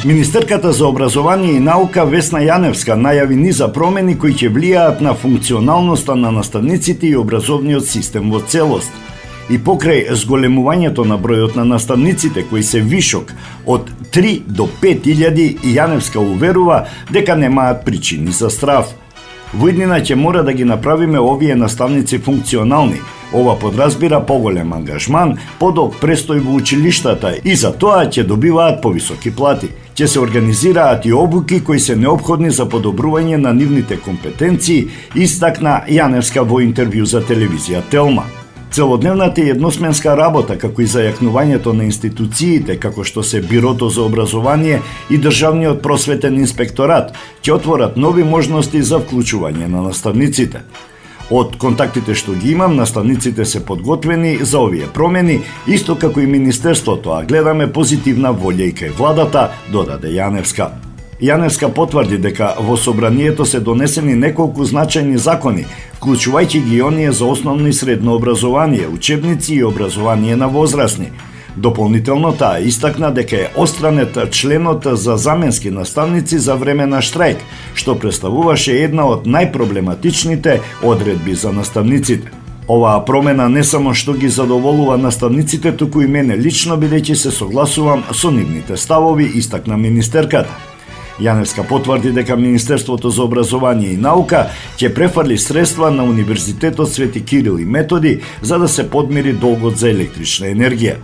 Министерката за образование и наука Весна Јаневска најави низа промени кои ќе влијаат на функционалноста на наставниците и образовниот систем во целост. И покрај зголемувањето на бројот на наставниците кои се вишок од 3 до 5.000, Јаневска уверува дека немаат причини за страв. Во иднина ќе мора да ги направиме овие наставници функционални. Ова подразбира поголем ангажман, подолг престој во училиштата и за тоа ќе добиваат повисоки плати. Ќе се организираат и обуки кои се неопходни за подобрување на нивните компетенции, истакна Јаневска во интервју за телевизија Телма. Целодневната и едносменска работа, како и зајакнувањето на институциите, како што се Бирото за образование и Државниот просветен инспекторат, ќе отворат нови можности за вклучување на наставниците. Од контактите што ги имам, наставниците се подготвени за овие промени, исто како и Министерството, а гледаме позитивна волја и кај владата, додаде Јаневска. Јаневска потврди дека во собранието се донесени неколку значајни закони, вклучувајќи ги оние за основно и средно образование, учебници и образование на возрастни. Дополнително таа истакна дека е остранет членот за заменски наставници за време на штрајк, што представуваше една од најпроблематичните одредби за наставниците. Оваа промена не само што ги задоволува наставниците, туку и мене лично, бидејќи се согласувам со нивните ставови, истакна министерката. Јаневска потврди дека Министерството за образование и наука ќе префарли средства на Универзитетот Свети Кирил и Методи за да се подмири долгот за електрична енергија.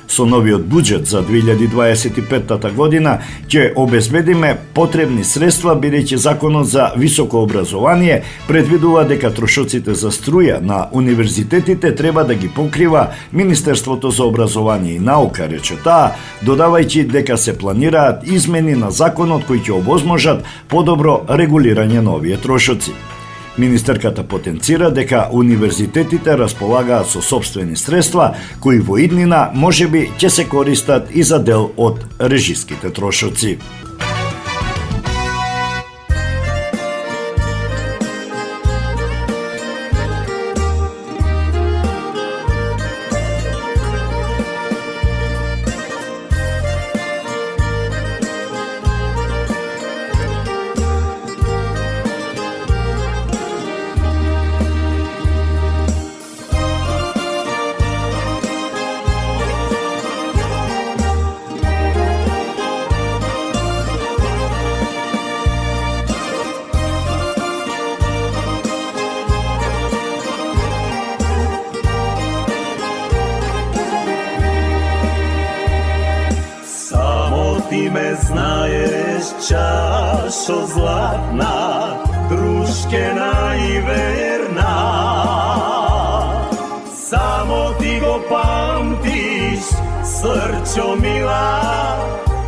Со новиот буџет за 2025 година ќе обезбедиме потребни средства, бидејќи Законот за високо образование предвидува дека трошоците за струја на универзитетите треба да ги покрива Министерството за образование и наука, рече таа, додавајќи дека се планираат измени на законот кои ќе овозможат подобро регулирање на овие трошоци. Министерката потенцира дека универзитетите располагаат со сопствени средства кои во иднина можеби ќе се користат и за дел од режиските трошоци. Ти ме знаеш, чашо златна, друшкена и верна. Само ти го памтиш, срчо мила,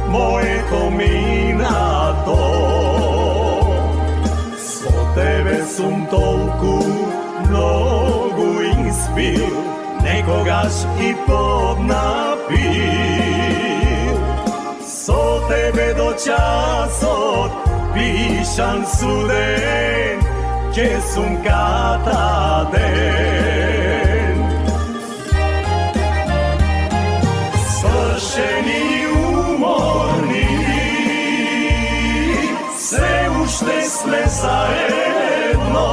моето минато. Со тебе сум толку многу испил, некогаш и поднапил. Со тебе до часот пишан суден, ке сум катаден. Свршени и уморни, се уште сме заедно.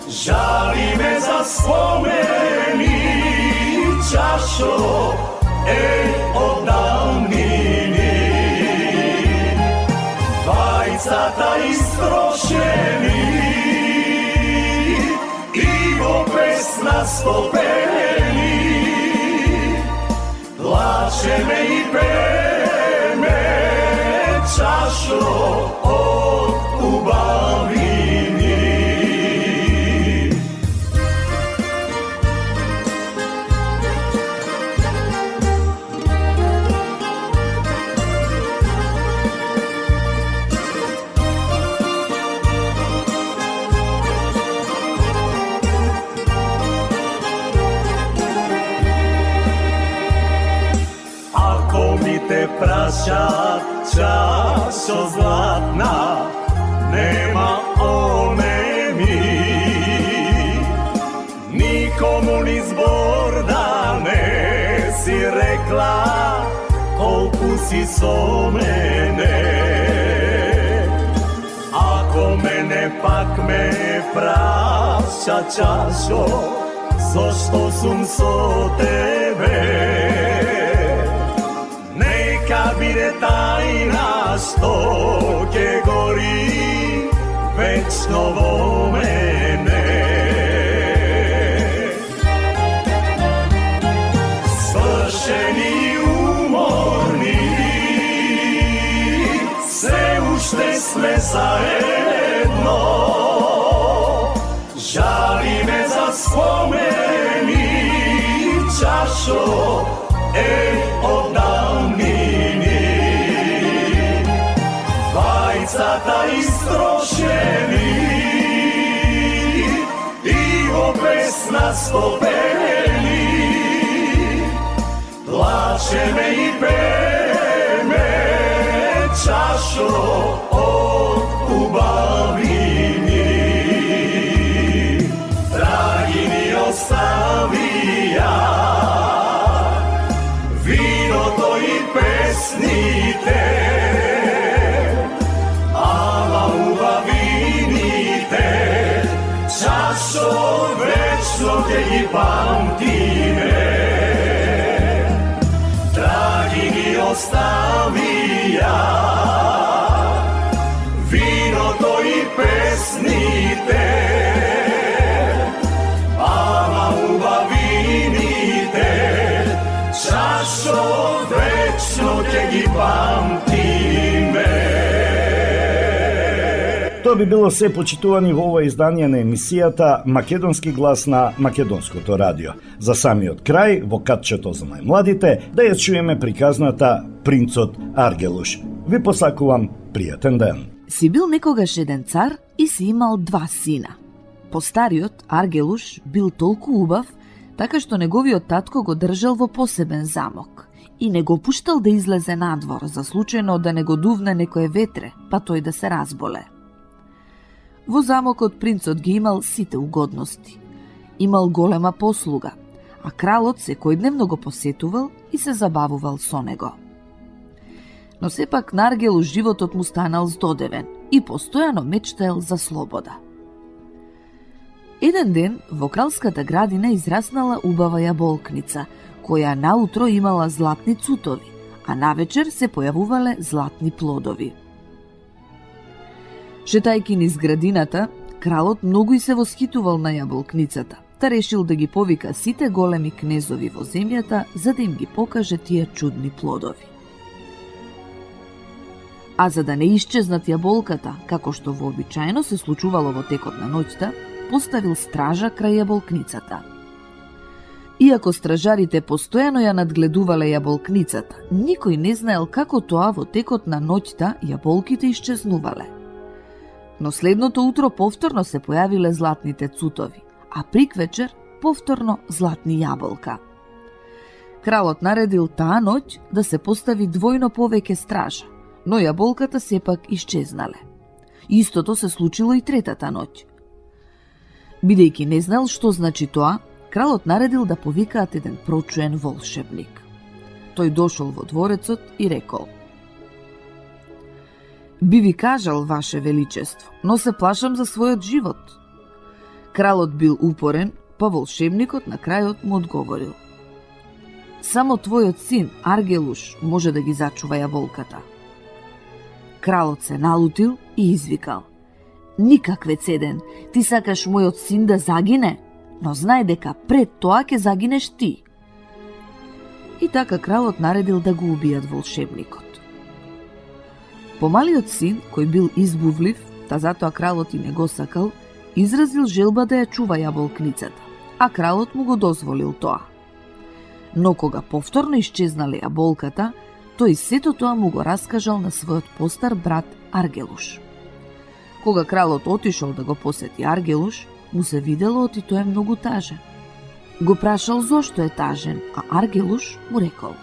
Жали ме за спомени, чашо од давнини. Двајцата истрошени и во песна стопени. Плачеме и пеме, чашо од убавини. Те прашат, чашо златна, нема онеми. Никому ни збор да не си рекла, колку si so mene. Ako mene pak me praća čašo, zašto sum so tebe? Neka bide tajna što ke gori večno vo mene. Svršeni umorni, se ušte sme zajedno, žali me za spomeni čašo, od davnini. Vajcata istrošeni i opes na stopeni, plače me i peme čašo od ubavini. Dragi mi ostavija vino to i pesnite, ama ubavite čašo večno te i pamtime. Dragi mi ostavija vino to i pesnite, ama ubavite čašo večno te i pamtime. Тоа би било се, почитувани, во ова издание на емисијата Македонски глас на Македонското радио. За самиот крај, во катчето за најмладите, да ја чуеме приказната Принцот Аргелуш. Ви посакувам пријатен ден. Си бил некогаш еден цар и си имал 2 сина. Постариот, Аргелуш, бил толку убав, така што неговиот татко го држал во посебен замок и не го пуштал да излезе надвор за случајно да не го дувне некое ветре, па тој да се разболе. Во замокот принцот ги имал сите угодности. Имал голема послуга, а кралот секојдневно го посетувал и се забавувал со него. Но сепак на Аргелуш животот му станал здодевен и постојано мечтаел за слобода. Еден ден во кралската градина израснала убава јаболкница, која наутро имала златни цутови, а навечер се појавувале златни плодови. Шетајки низ градината, кралот многу и се восхитувал на јаболкницата, та решил да ги повика сите големи кнезови во земјата за да им ги покаже тие чудни плодови. А за да не исчезнат јаболката, како што вообичаено се случувало во текот на ноќта, поставил стража крај јаболкницата. Иако стражарите постојано ја надгледувале јаболкницата, никој не знаел како тоа во текот на ноќта јаболките исчезнувале. Но следното утро повторно се појавиле златните цутови, а приквечер повторно златни јаболка. Кралот наредил таа ноќ да се постави двојно повеќе стража, но јаболката сепак исчезнале. Истото се случило и третата ноќ. Бидејќи не знал што значи тоа, кралот наредил да повикаат еден прочуен волшебник. Тој дошол во дворецот и рекол: "Би ви кажал, ваше величество, но се плашам за својот живот." Кралот бил упорен, па волшебникот на крајот му одговорил: "Само твојот син, Аргелуш, може да ги зачува јаболката." Кралот се налутил и извикал: "Никак, Вецеден, ти сакаш мојот син да загине, но знај дека пред тоа ќе загинеш ти." И така кралот наредил да го убијат волшебникот. Помалиот син, кој бил избувлив, та затоа кралот и не го сакал, изразил желба да ја чува јаболкницата, а кралот му го дозволил тоа. Но кога повторно исчезнале јаболката, тој сето тоа му го раскажал на својот постар брат Аргелуш. Кога кралот отишол да го посети Аргелуш, му се видело оти тој е многу тажен. Го прашал зошто е тажен, а Аргелуш му рекол: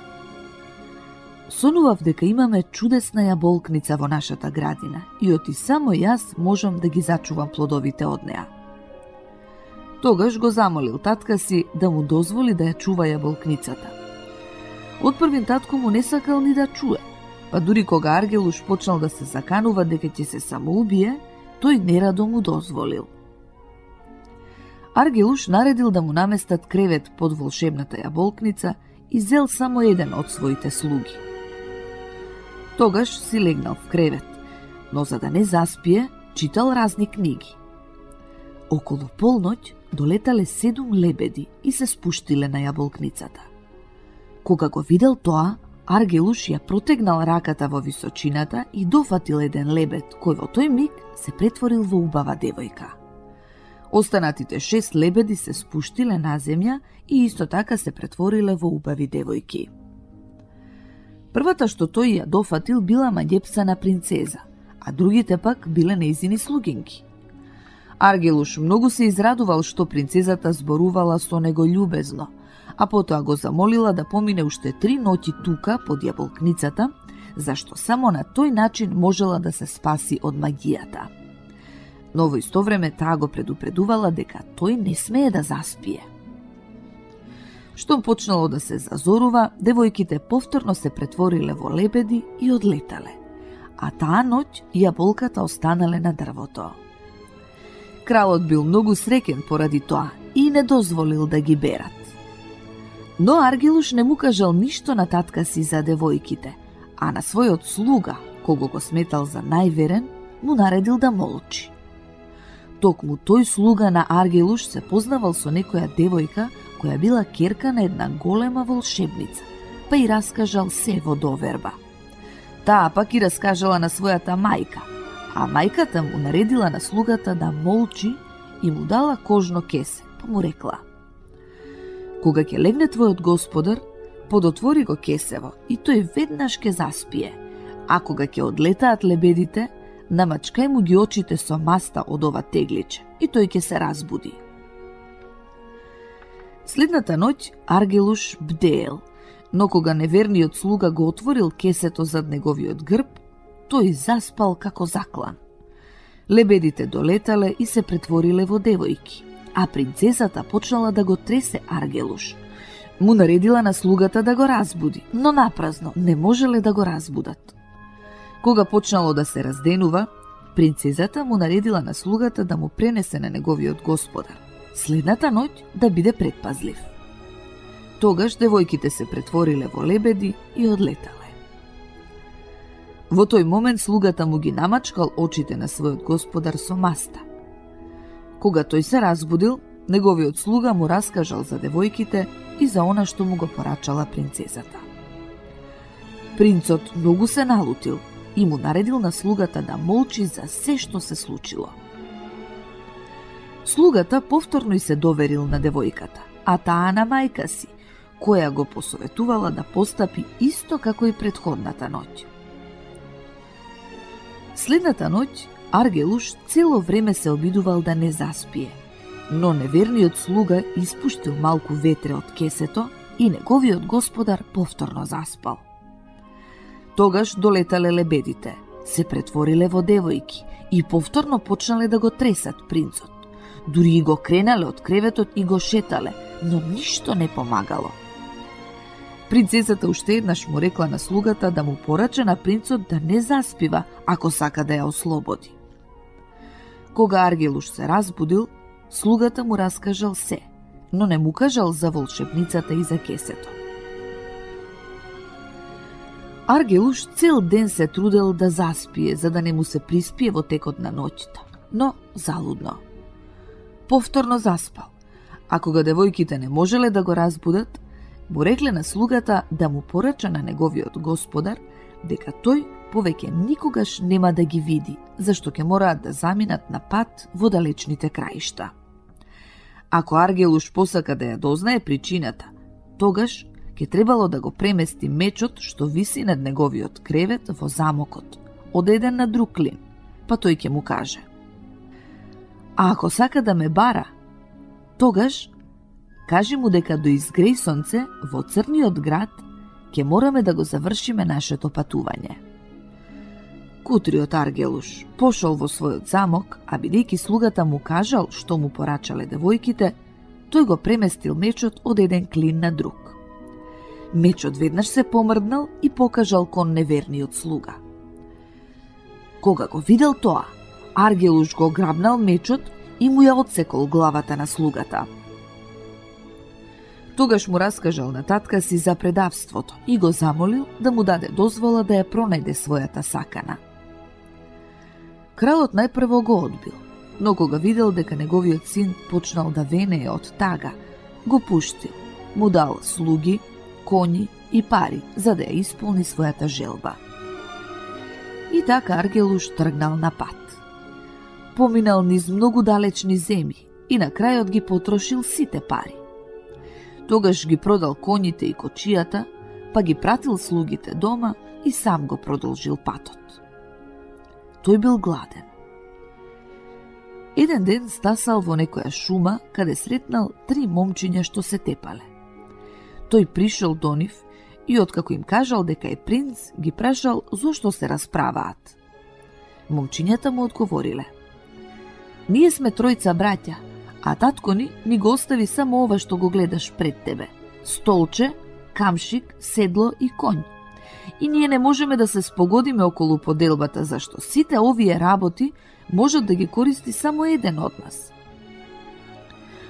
"Сонував дека имаме чудесна јаболкница во нашата градина и оти само јас можам да ги зачувам плодовите од неа." Тогаш го замолил татка си да му дозволи да ја чува јаболкницата. Отпрвин татко му не сакал ни да чуе, па дури кога Аргелуш почнал да се заканува дека ќе се самоубие, тој нерадо му дозволил. Аргелуш наредил да му наместат кревет под волшебната јаболкница и зел само еден од своите слуги. Тогаш си легнал в кревет, но за да не заспие, читал разни книги. Околу полноќ долетале 7 лебеди и се спуштиле на јаболкницата. Кога го видел тоа, Аргелуш ја протегнал раката во височината и дофатил еден лебед, кој во тој миг се претворил во убава девојка. Останатите 6 лебеди се спуштиле на земја и исто така се претвориле во убави девојки. Првата што тој ја дофатил била маѓепсана принцеза, а другите пак биле нејзини слугинки. Аргелуш многу се израдувал што принцезата зборувала со него љубезно, а потоа го замолила да помине уште 3 ноќи тука под јаболкницата, зашто само на тој начин можела да се спаси од магијата. Но во исто време таа го предупредувала дека тој не смее да заспие. Штом почнало да се зазорува, девојките повторно се претвориле во лебеди и одлетале, а таа ноќ јаболката останале на дрвото. Кралот бил многу среќен поради тоа и не дозволил да ги берат. Но Аргелуш не му кажал ништо на татка си за девојките, а на својот слуга, кого го сметал за најверен, му наредил да молчи. Токму тој слуга на Аргелуш се познавал со некоја девојка која била керка на една голема волшебница, па и раскажал се во доверба. Таа пак и раскажала на својата мајка, а мајката му наредила на слугата да молчи и му дала кожно кесе, па му рекла: кога ќе легне твојот господар, подотвори го кесево и тој веднаш ќе заспие, а кога ќе одлетаат лебедите, намачкај му ги очите со маста од ова тегличе и тој ќе се разбуди. Следната ноќ Аргелуш бдеел, но кога неверниот слуга го отворил кесето зад неговиот грб, тој заспал како заклан. Лебедите долетале и се претвориле во девојки, а принцесата почнала да го тресе Аргелуш. Му наредила на слугата да го разбуди, но напразно не можеле да го разбудат. Кога почнало да се разденува, принцезата му наредила на слугата да му пренесе на неговиот господар. Следната ноќ да биде предпазлив. Тогаш девојките се претвориле во лебеди и одлетале. Во тој момент слугата му ги намачкал очите на својот господар со маста. Кога тој се разбудил, неговиот слуга му раскажал за девојките и за она што му го порачала принцезата. Принцот многу се налутил и му наредил на слугата да молчи за се што се случило. Слугата повторно и се доверил на девојката, а таа на мајка си, која го посоветувала да постапи исто како и претходната ноќ. Следната ноќ Аргелуш цело време се обидувал да не заспие, но неверниот слуга испуштил малку ветре од кесето и неговиот господар повторно заспал. Тогаш долетале лебедите, се претвориле во девојки и повторно почнале да го тресат принцот. Дури и го кренале од креветот и го шетале, но ништо не помагало. Принцесата уште еднаш му рекла на слугата да му порача на принцот да не заспива ако сака да ја ослободи. Кога Аргелуш се разбудил, слугата му раскажал се, но не му кажал за волшебницата и за кесето. Аргелуш цел ден се трудел да заспие, за да не му се приспие во текот на ноќта, но залудно. Повторно заспал, а кога девојките не можеле да го разбудат, му рекле на слугата да му порача на неговиот господар дека тој повеќе никогаш нема да ги види, зашто ќе мораат да заминат на пат во далечните краишта. Ако Аргелуш посака да ја дознае причината, тогаш ќе требало да го премести мечот што виси над неговиот кревет во замокот, од еден на друг клин, па тој ќе му каже: а ако сака да ме бара, тогаш кажи му дека до изгреј сонце во црниот град ќе мораме да го завршиме нашето патување. Кутриот Аргелуш пошол во својот замок, а бидејќи слугата му кажал што му порачале девојките, тој го преместил мечот од еден клин на друг. Мечот веднаш се помрднал и покажал кон неверниот слуга. Кога го видел тоа, Аргелуш го грабнал мечот и му ја отсекол главата на слугата. Тогаш му раскажал на татка си за предавството и го замолил да му даде дозвола да ја пронајде својата сакана. Кралот најпрво го одбил, но кога видел дека неговиот син почнал да венее од тага, го пуштил, му дал слуги, коњи и пари за да ја исполни својата желба. И така Аргелуш тргнал на пат. Поминал низ многу далечни земји и на крајот ги потрошил сите пари. Тогаш ги продал коњите и кочијата, па ги пратил слугите дома и сам го продолжил патот. Тој бил гладен. Еден ден стасал во некоја шума, каде сретнал 3 момчиња што се тепале. Тој пришел до нив и откако им кажал дека е принц, ги прашал зошто се расправаат. Момчињата му одговориле: ние сме тројца браќа, а татко ни го остави само ова што го гледаш пред тебе: столче, камшик, седло и конј. И ние не можеме да се спогодиме околу поделбата, зашто сите овие работи можат да ги користи само еден од нас.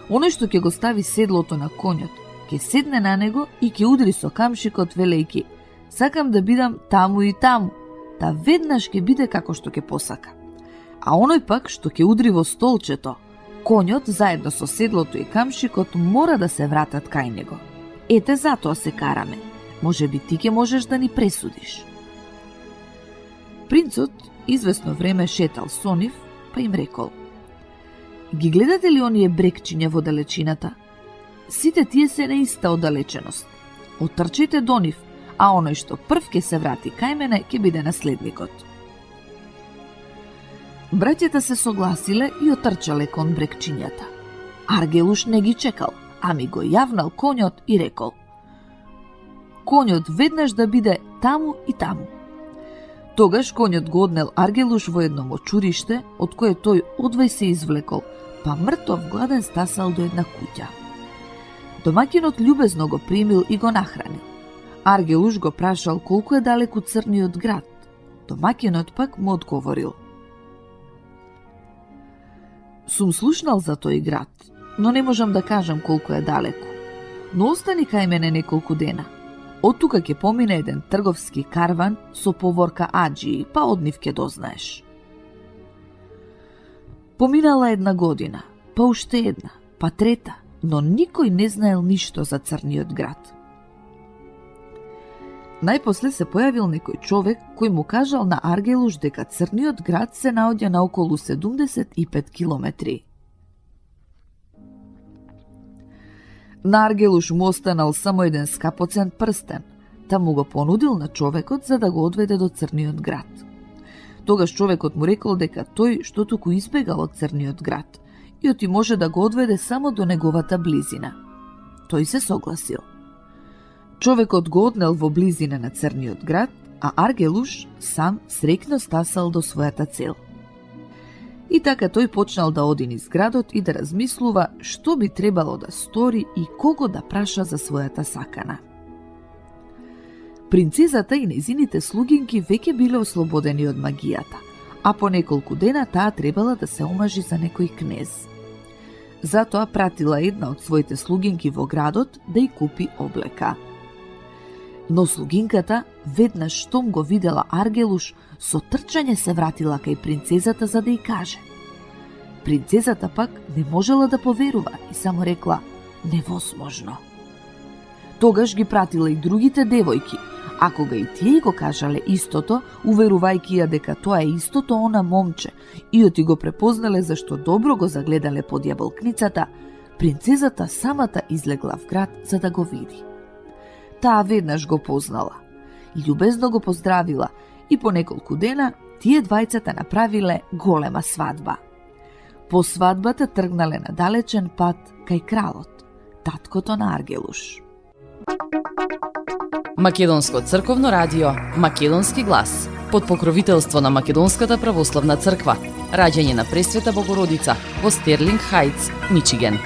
Оној што ќе го стави седлото на конјот, ќе седне на него и ќе удри со камшикот велејки: сакам да бидам таму и таму, та веднаш ќе биде како што ќе посака. А оној пак што ќе удри во столчето, конјот заедно со седлото и камшикот мора да се вратат кај него. Ете затоа се караме. Може би ти ќе можеш да ни пресудиш. Принцот извесно време шетал со нив, па им рекол: ги гледате ли оние брекчиња во далечината? Сите тие се на иста оддалеченост. Отрчете до нив, а оној што прв ќе се врати кај мене ќе биде наследникот. Браќата се согласиле и отрчале кон брекчињата. Аргелуш не ги чекал, ами го јавнал конјот и рекол: конјот веднаш да биде таму и таму. Тогаш конјот го однел Аргелуш во едно мочуриште, од кое тој одвај се извлекол, па мртов гладен стасал до една куќа. Домаќинот љубезно го примил и го нахранил. Аргелуш го прашал колку е далеку црниот град. Домаќинот пак му одговорил: сум слушнал за тој град, но не можам да кажам колку е далеку. Но остани кај мене неколку дена. Од тука ќе помине еден трговски карван со поворка аџии, па од нив ќе дознаеш. Поминала една година, па уште една, па трета, но никој не знаел ништо за црниот град. Најпосле се појавил некој човек кој му кажал на Аргелуш дека црниот град се наоѓа на околу 75 километри. На Аргелуш му останал само еден скапоцен прстен, та му го понудил на човекот за да го одведе до црниот град. Тогаш човекот му рекол дека тој што туку избегал од црниот град и оти може да го одведе само до неговата близина. Тој се согласил. Човекот го однел во близина на црниот град, а Аргелуш сам среќно стасал до својата цел. И така тој почнал да оди низ градот и да размислува што би требало да стори и кого да праша за својата сакана. Принцезата и незините слугинки веќе биле ослободени од магијата, а по неколку дена таа требала да се омажи за некој кнез. Затоа пратила една од своите слугинки во градот да ја купи облека. Но слугинката, веднаш штом го видела Аргелуш, со трчање се вратила кај принцезата за да ја каже. Принцезата пак не можела да поверува и само рекла: невозможно. Тогаш ги пратила и другите девојки, а кога и тие го кажале истото, уверувајќи ја дека тоа е истото она момче, и оти го препознале зашто добро го загледале под јаболкницата, принцезата самата излегла в град за да го види. Таа веднаш го познала, љубезно го поздравила и по неколку дена тие двајцата направиле голема свадба. По свадбата тргнале на далечен пат кај кралот, таткото на Аргелуш. Македонско црковно радио, Македонски глас, под покровителство на Македонската православна црква, раѓање на Пресвета Богородица во Стерлинг Хајтс, Мичиген.